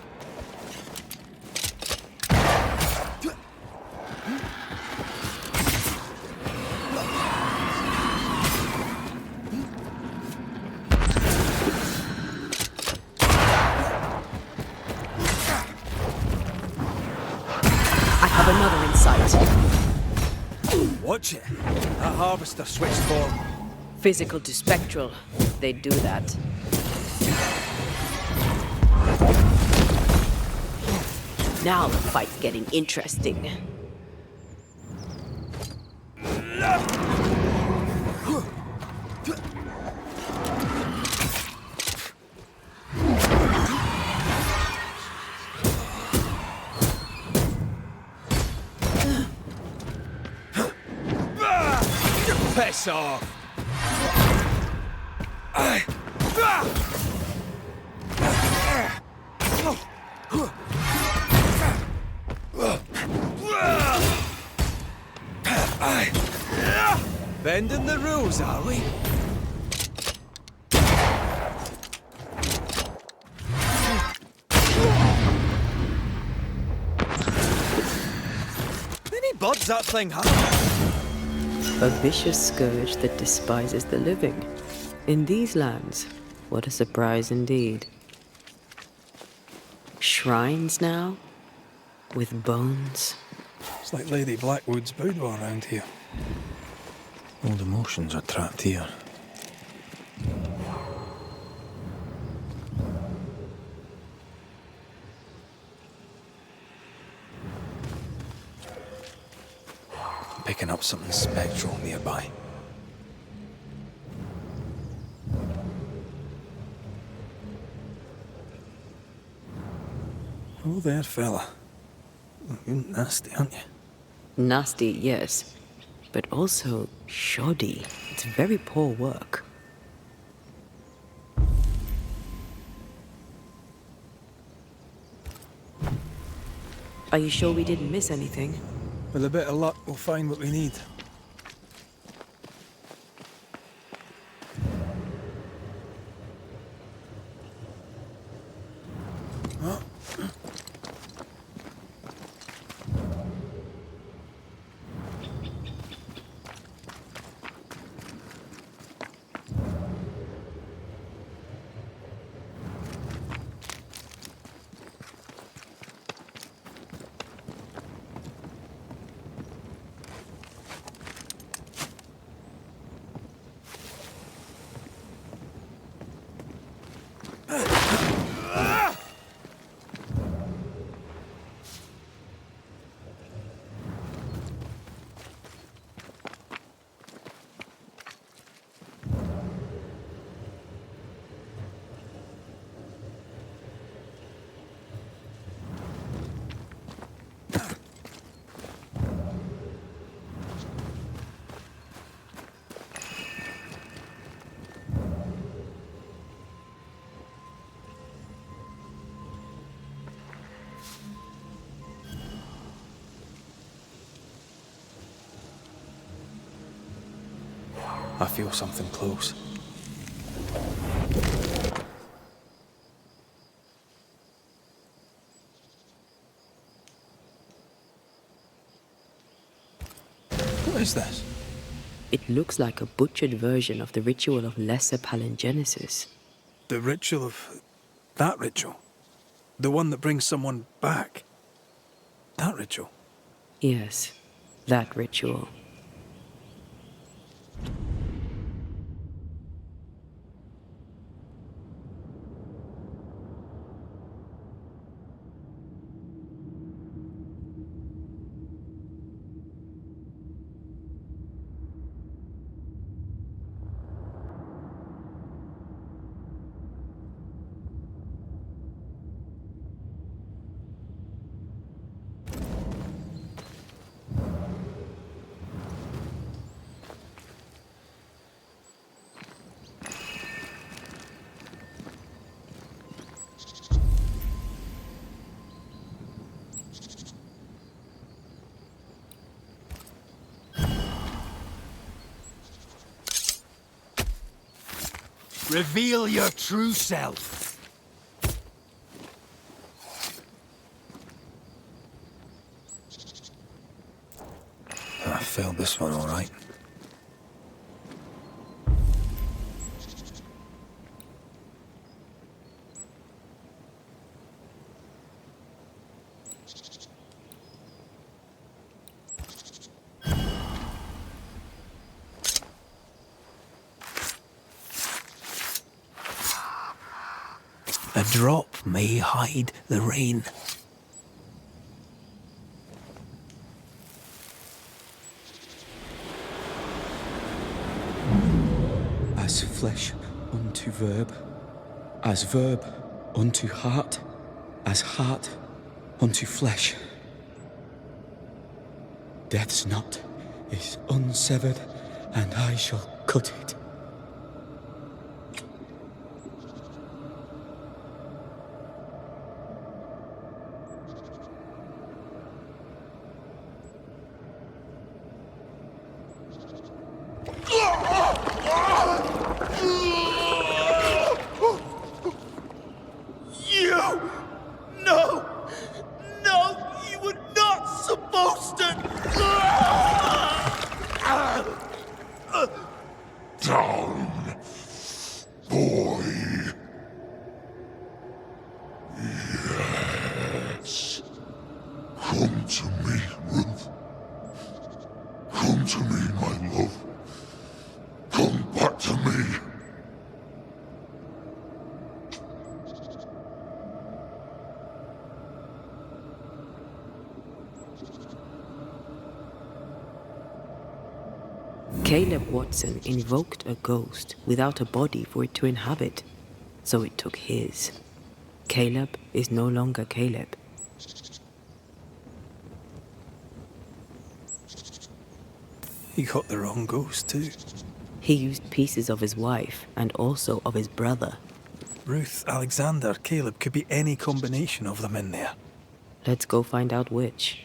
I have another in sight. Watch it. That harvester switched form. Physical to spectral. They do that. Now the fight's getting interesting. Piss off! Bending the rules, are we? Any buds that thing have? A vicious scourge that despises the living. In these lands, what a surprise indeed. Shrines now, with bones. It's like Lady Blackwood's boudoir around here. Old emotions are trapped here. I'm picking up something spectral nearby. Oh there, fella. You're nasty, aren't you? Nasty, yes, but also shoddy. It's very poor work. Are you sure we didn't miss anything? With a bit of luck, we'll find what we need. I feel something close. What is this? It looks like a butchered version of the ritual of Lesser Palingenesis. The ritual of... that ritual? The one that brings someone back? That ritual? Yes, that ritual. Reveal your true self. I failed this one all right. A drop may hide the rain. As flesh unto verb, as verb unto heart, as heart unto flesh. Death's knot is unsevered, and I shall cut it. Caleb Watson invoked a ghost without a body for it to inhabit, so it took his. Caleb is no longer Caleb. He got the wrong ghost too. He used pieces of his wife and also of his brother. Ruth, Alexander, Caleb could be any combination of them in there. Let's go find out which.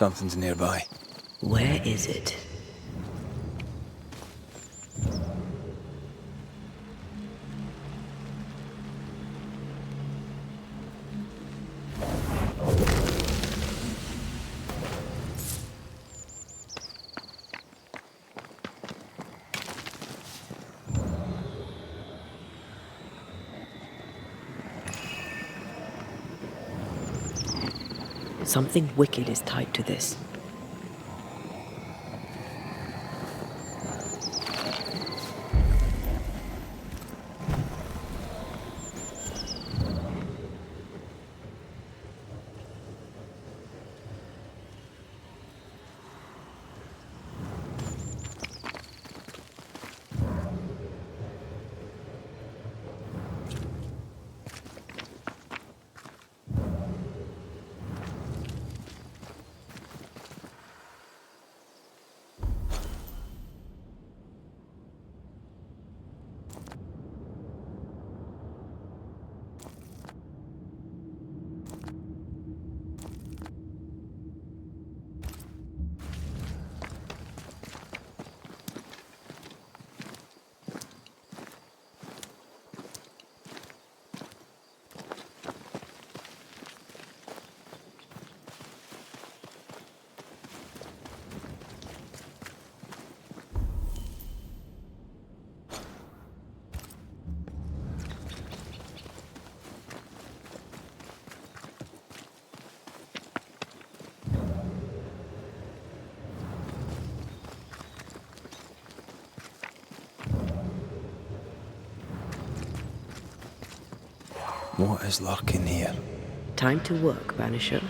Something's nearby. Where is it? Something wicked is tied to this. What is lurking here? Time to work, Banisher.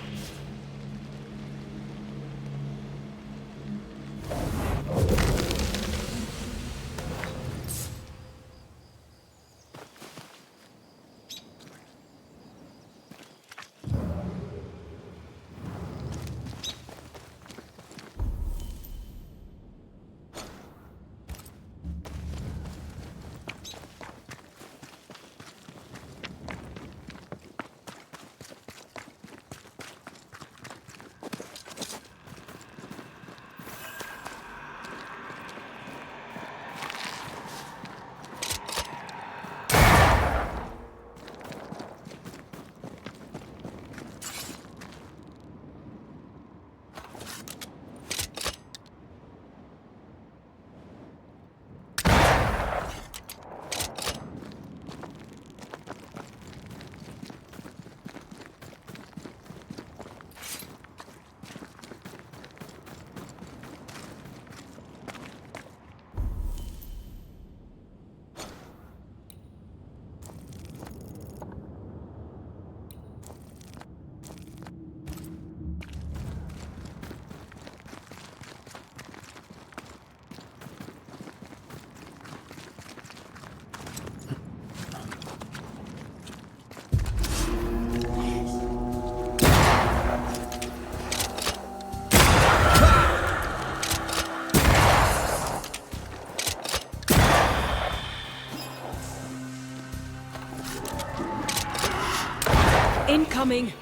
Incoming!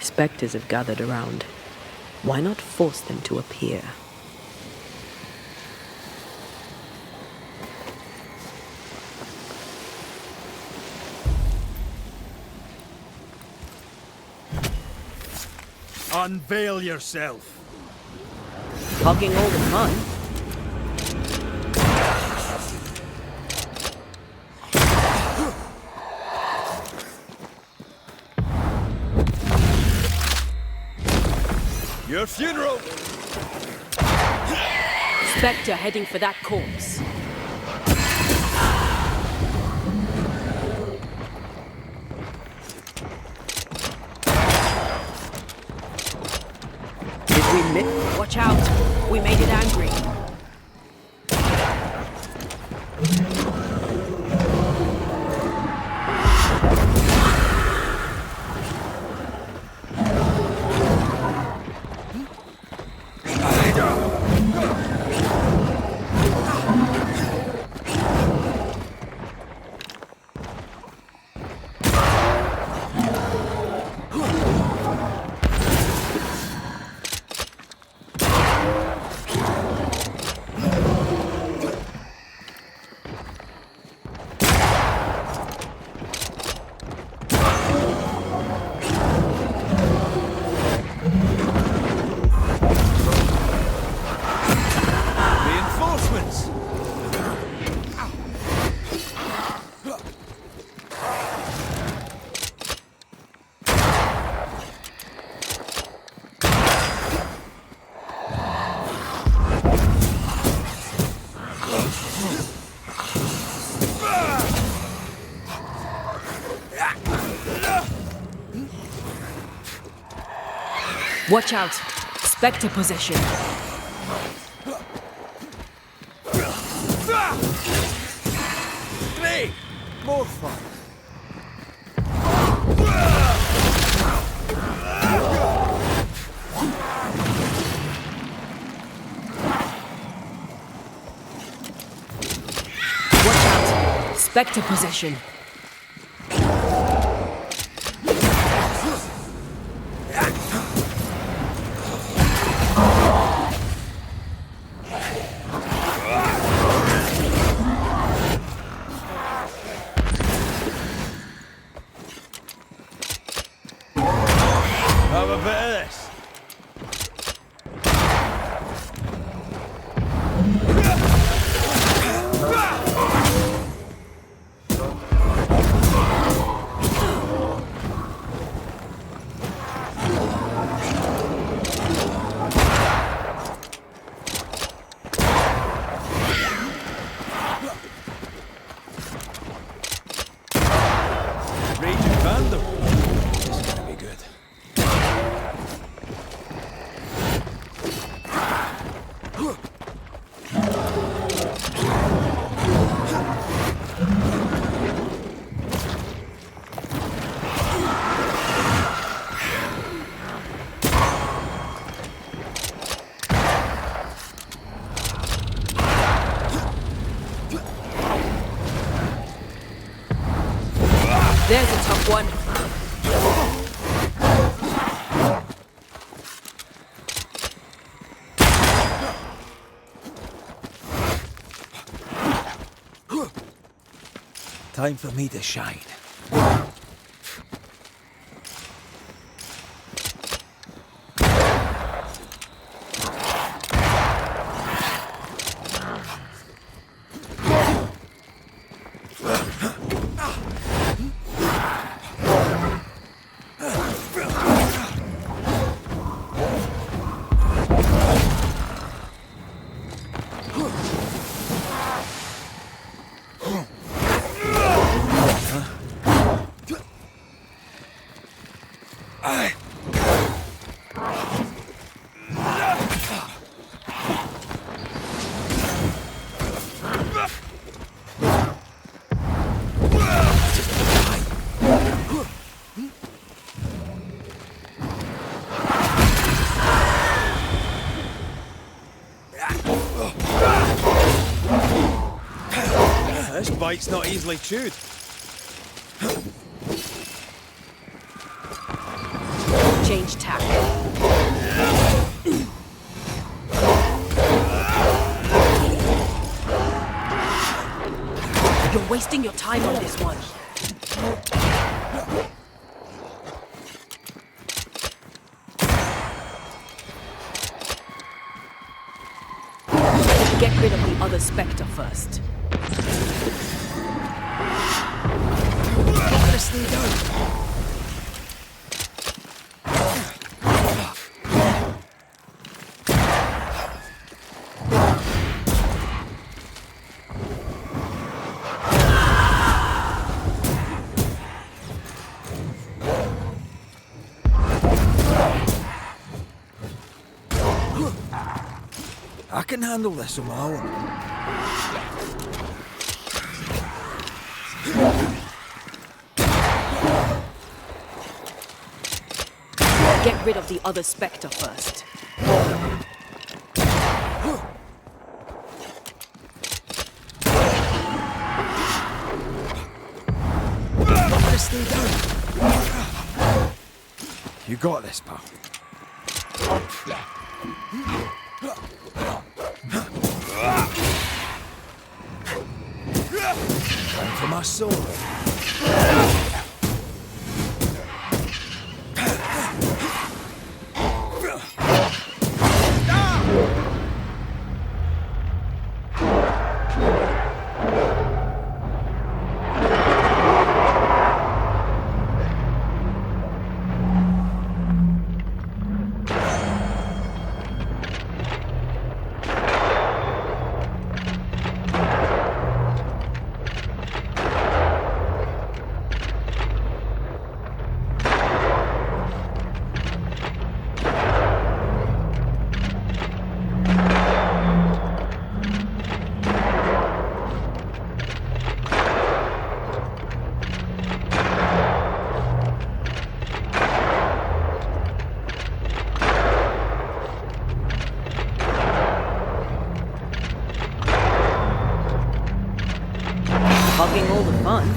Spectres have gathered around. Why not force them to appear? Unveil yourself. Talking all the time. Your funeral! Spectre heading for that corpse. Did we miss? Watch out. We made it angry. Reinforcements! Watch out. Spectre possession. Great! More fun. Watch out. Spectre possession. Have a bit of this. Raging Vandal. This is gonna be good. There's a tough one. Time for me to shine. This bite's not easily chewed. Change tack. You're wasting your time on this one. Get rid of the other Spectre first. Listening down. can handle this on my own. Get rid of the other Spectre first. Knock this thing down. You got this, pal. Time for my sword. Hogging all the fun.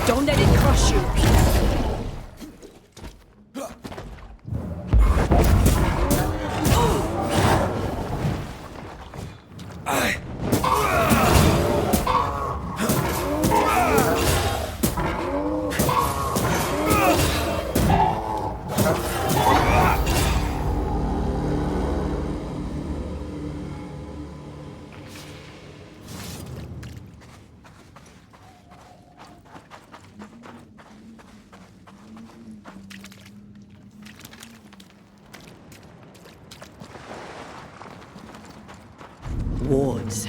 Don't let it crush you. Wards.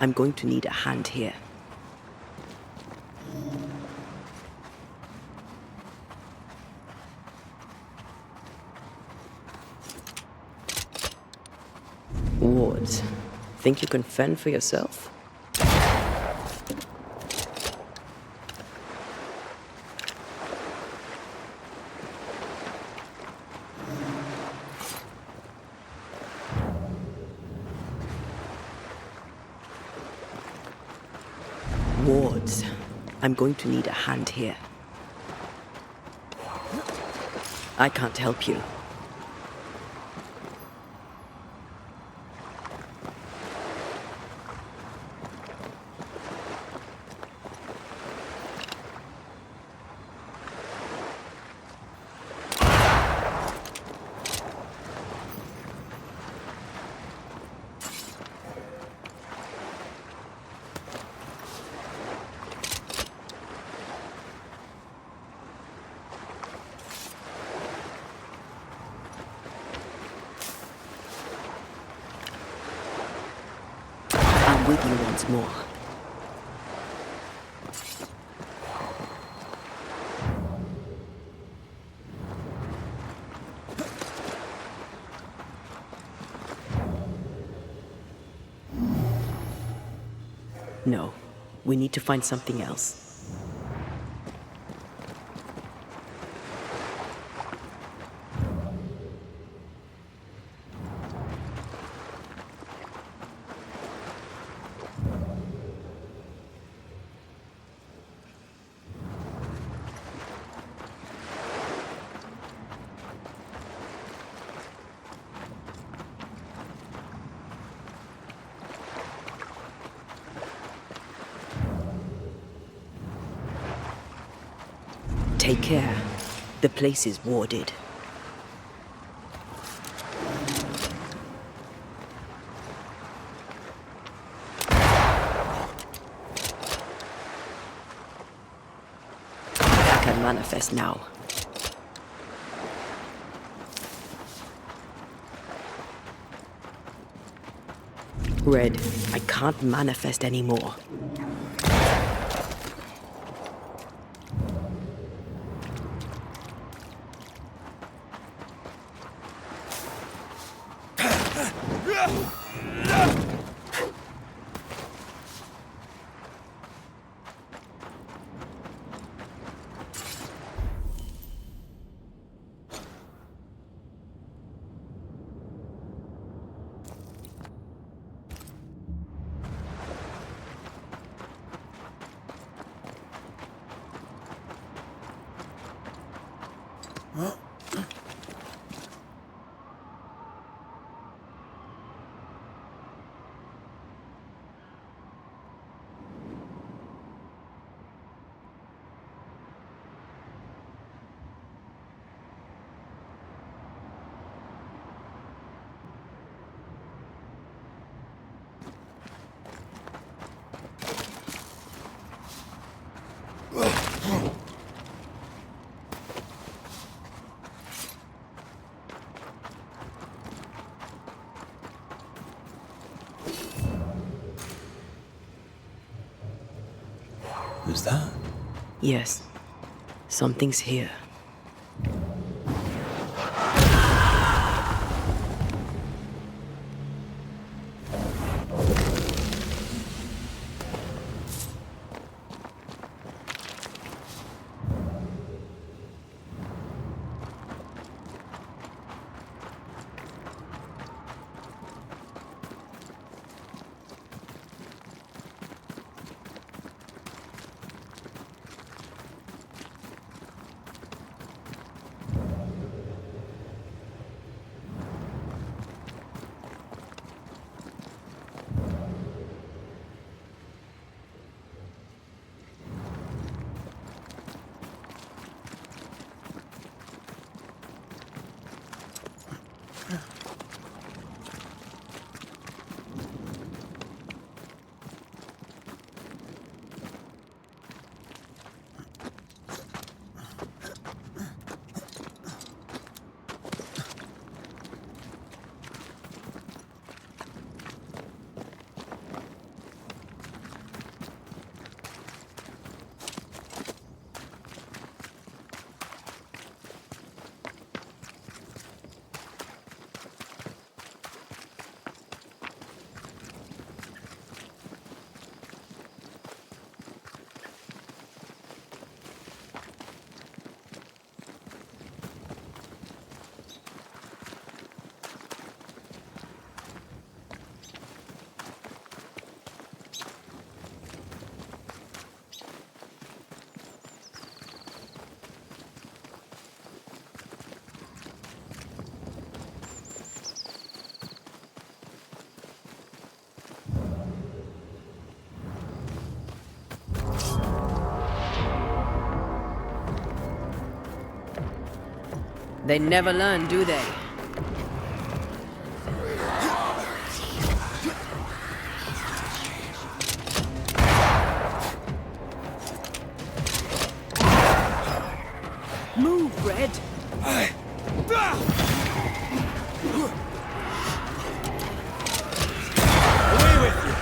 I'm going to need a hand here. Wards. Think you can fend for yourself? Wards. I'm going to need a hand here. I can't help you. with you once more. No, we need to find something else. Take care. The place is warded. I can manifest now. Red, I can't manifest anymore. Who's that? Yes, something's here. They never learn, do they? Move, Red! Away with you!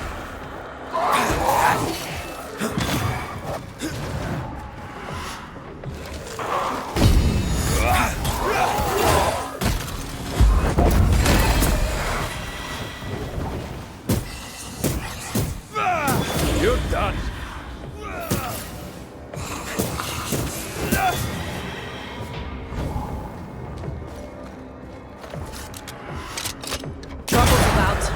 about.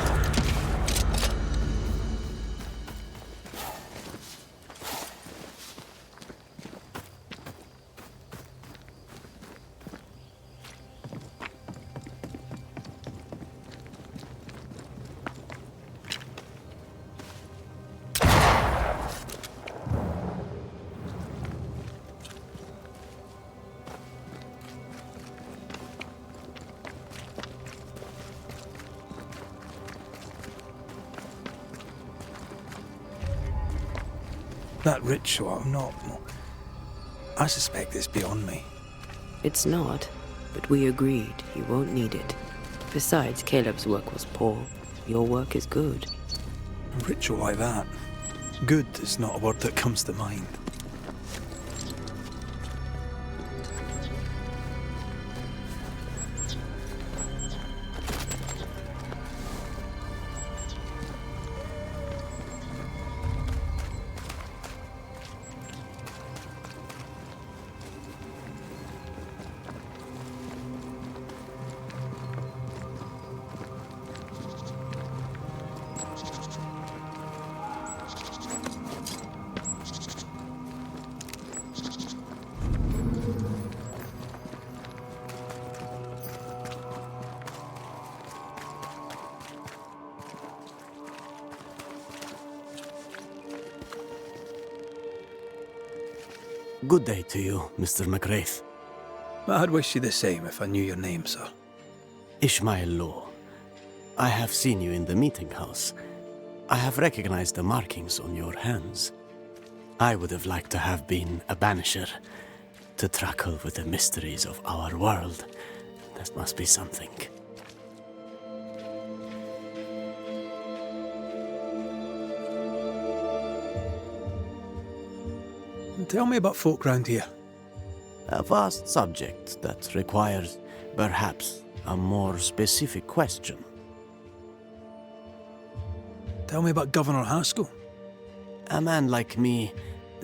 That ritual, I suspect it's beyond me. It's not, but we agreed you won't need it. Besides, Caleb's work was poor. Your work is good. A ritual like that. Good is not a word that comes to mind. Good day to you, Mr. McWraith. I'd wish you the same if I knew your name, sir. Ishmael Law. I have seen you in the meeting house. I have recognized the markings on your hands. I would have liked to have been a banisher, to tackle with the mysteries of our world. That must be something. Tell me about folk round here. A vast subject that requires, perhaps, a more specific question. Tell me about Governor Haskell. A man like me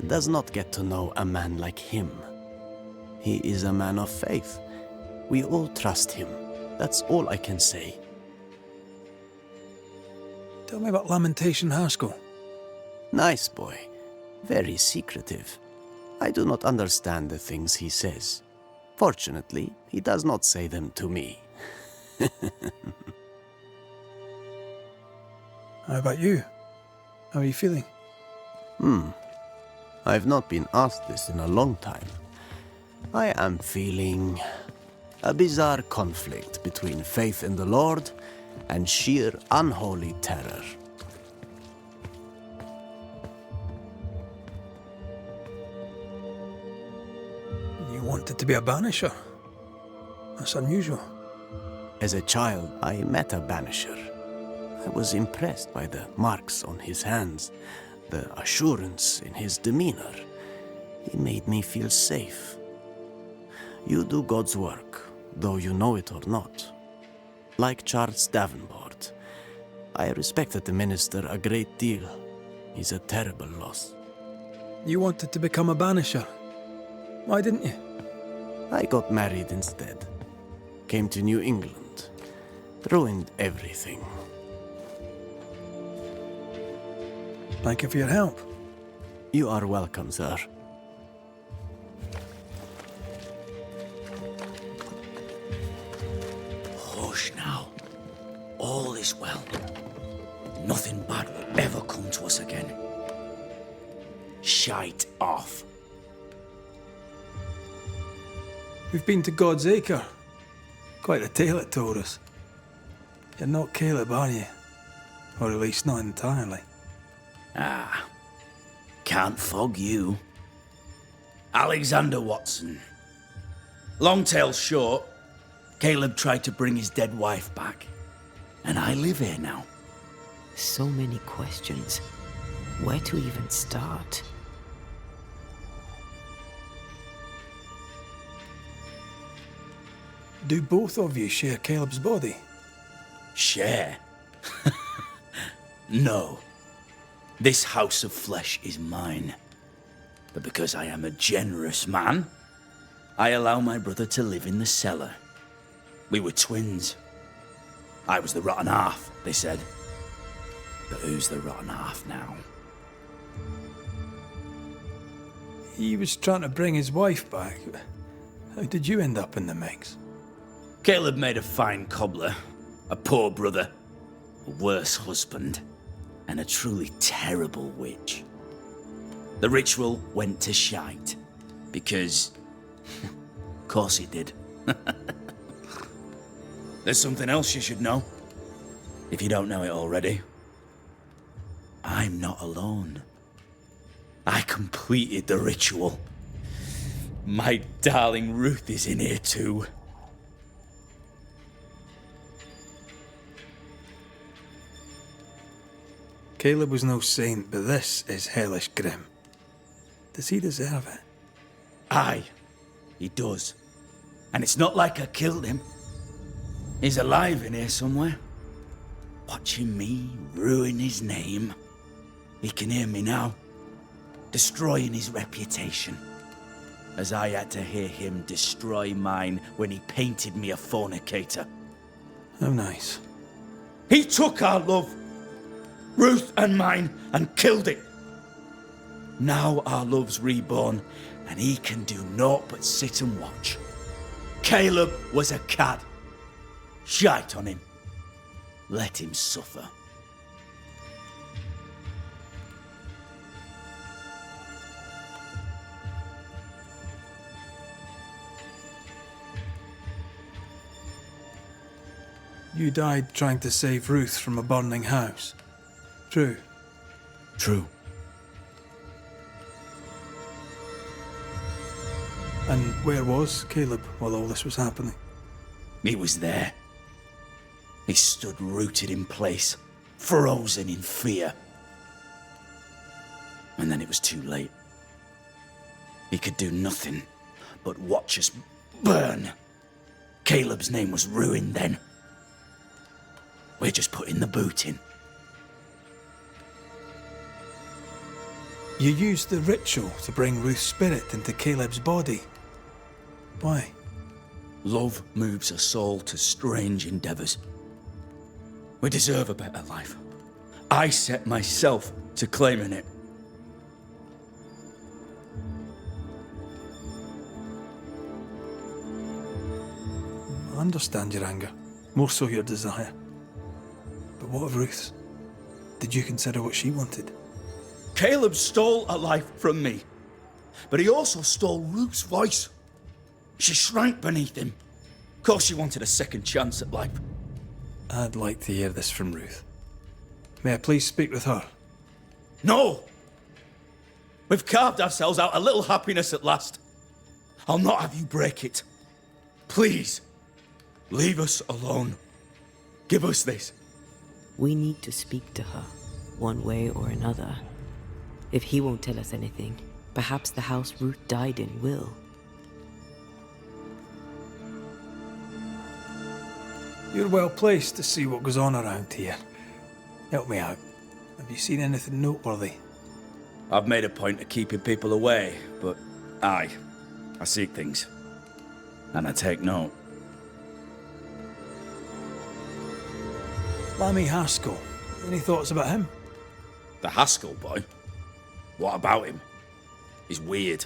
does not get to know a man like him. He is a man of faith. We all trust him. That's all I can say. Tell me about Lamentation Haskell. Nice boy. Very secretive. I do not understand the things he says. Fortunately, he does not say them to me. How about you? How are you feeling? I've not been asked this in a long time. I am feeling a bizarre conflict between faith in the Lord and sheer unholy terror. You wanted to be a banisher? That's unusual. As a child, I met a banisher. I was impressed by the marks on his hands, the assurance in his demeanor. He made me feel safe. You do God's work, though you know it or not. Like Charles Davenport, I respected the minister a great deal. He's a terrible loss. You wanted to become a banisher. Why didn't you? I got married instead. Came to New England. Ruined everything. Thank you for your help. You are welcome, sir. Hush now. All is well. Nothing bad will ever come to us again. Shite off. We've been to God's Acre. Quite a tale it told us. You're not Caleb, are you? Or at least not entirely. Ah, can't fog you. Alexander Watson. Long tale short, Caleb tried to bring his dead wife back. And I live here now. So many questions. Where to even start? Do both of you share Caleb's body? Share? No. This house of flesh is mine. But because I am a generous man, I allow my brother to live in the cellar. We were twins. I was the rotten half, they said. But who's the rotten half now? He was trying to bring his wife back. How did you end up in the mix? Caleb made a fine cobbler, a poor brother, a worse husband, and a truly terrible witch. The ritual went to shite, because... of course it did. There's something else you should know, if you don't know it already. I'm not alone. I completed the ritual. My darling Ruth is in here too. Caleb was no saint, but this is hellish grim. Does he deserve it? Aye, he does. And it's not like I killed him. He's alive in here somewhere, watching me ruin his name. He can hear me now, destroying his reputation, as I had to hear him destroy mine when he painted me a fornicator. How nice. He took our love, Ruth and mine, and killed it. Now our love's reborn, and he can do naught but sit and watch. Caleb was a cad. Shite on him. Let him suffer. You died trying to save Ruth from a burning house. True. True. And where was Caleb while all this was happening? He was there. He stood rooted in place, frozen in fear. And then it was too late. He could do nothing but watch us burn. Caleb's name was ruined then. We're just putting the boot in. You used the ritual to bring Ruth's spirit into Caleb's body. Why? Love moves a soul to strange endeavours. We deserve a better life. I set myself to claiming it. I understand your anger, more so your desire. But what of Ruth's? Did you consider what she wanted? Caleb stole a life from me, but he also stole Ruth's voice. She shrank beneath him. Of course she wanted a second chance at life. I'd like to hear this from Ruth. May I please speak with her? No! We've carved ourselves out a little happiness at last. I'll not have you break it. Please, leave us alone. Give us this. We need to speak to her, one way or another. If he won't tell us anything, perhaps the house Ruth died in will. You're well placed to see what goes on around here. Help me out. Have you seen anything noteworthy? I've made a point of keeping people away, but I seek things. And I take note. Lammy Haskell. Any thoughts about him? The Haskell boy? What about him? He's weird.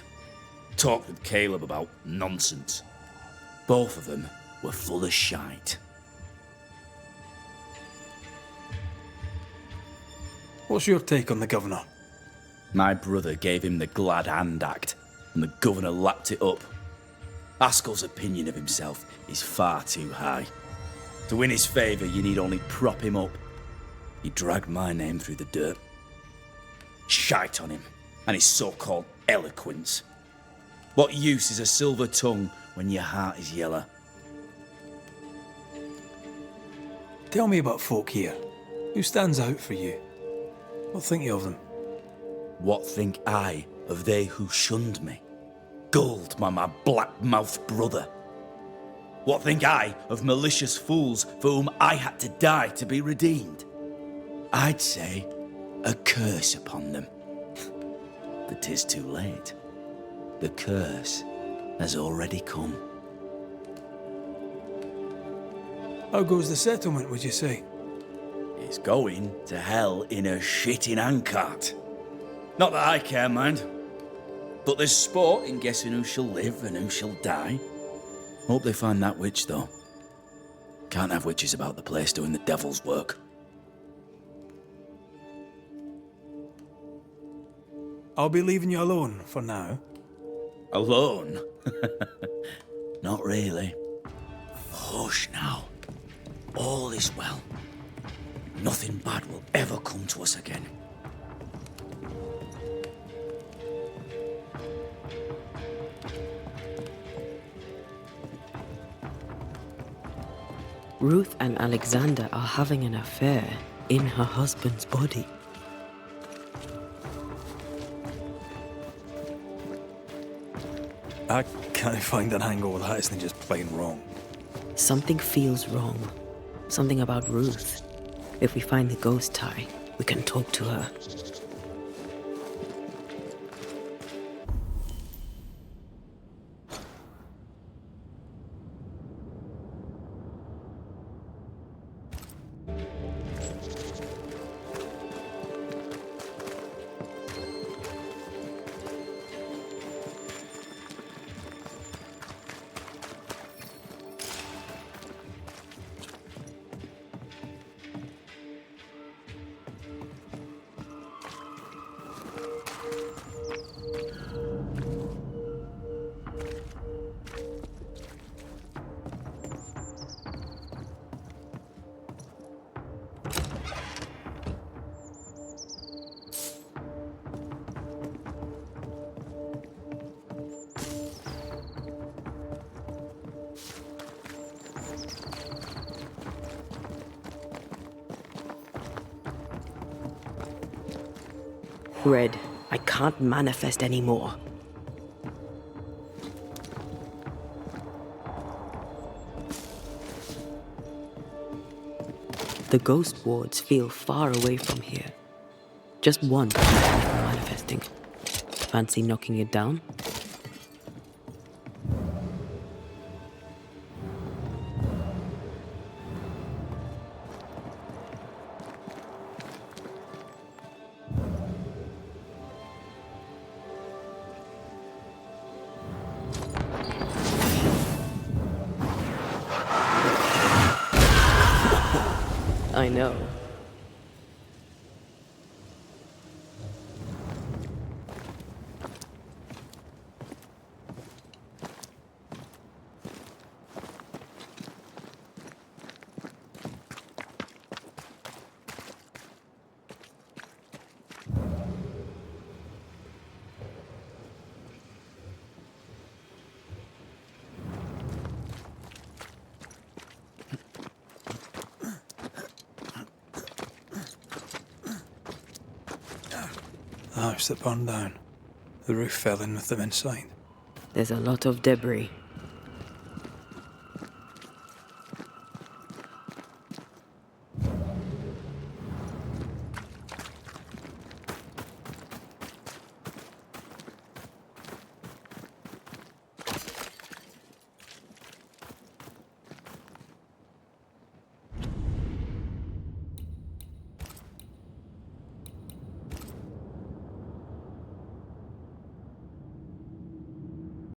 Talked with Caleb about nonsense. Both of them were full of shite. What's your take on the governor? My brother gave him the Glad Hand Act, and the governor lapped it up. Haskell's opinion of himself is far too high. To win his favour, you need only prop him up. He dragged my name through the dirt. Shite on him, and his so-called eloquence. What use is a silver tongue when your heart is yellow? Tell me about folk here. Who stands out for you? What think you of them? What think I of they who shunned me, gulled by my black-mouthed brother? What think I of malicious fools for whom I had to die to be redeemed? I'd say a curse upon them. But 'tis too late. The curse has already come. How goes the settlement, would you say? It's going to hell in a shitting handcart. Not that I care, mind. But there's sport in guessing who shall live and who shall die. Hope they find that witch, though. Can't have witches about the place doing the devil's work. I'll be leaving you alone for now. Alone? Not really. Hush now. All is well. Nothing bad will ever come to us again. Ruth and Alexander are having an affair in her husband's body. I can't find an angle that isn't just plain wrong. Something feels wrong. Something about Ruth. If we find the ghost tie, we can talk to her. Red, I can't manifest anymore. The ghost wards feel far away from here. Just one keeps me from manifesting. Fancy knocking it down? I know. The house that burned down. The roof fell in with them inside. There's a lot of debris.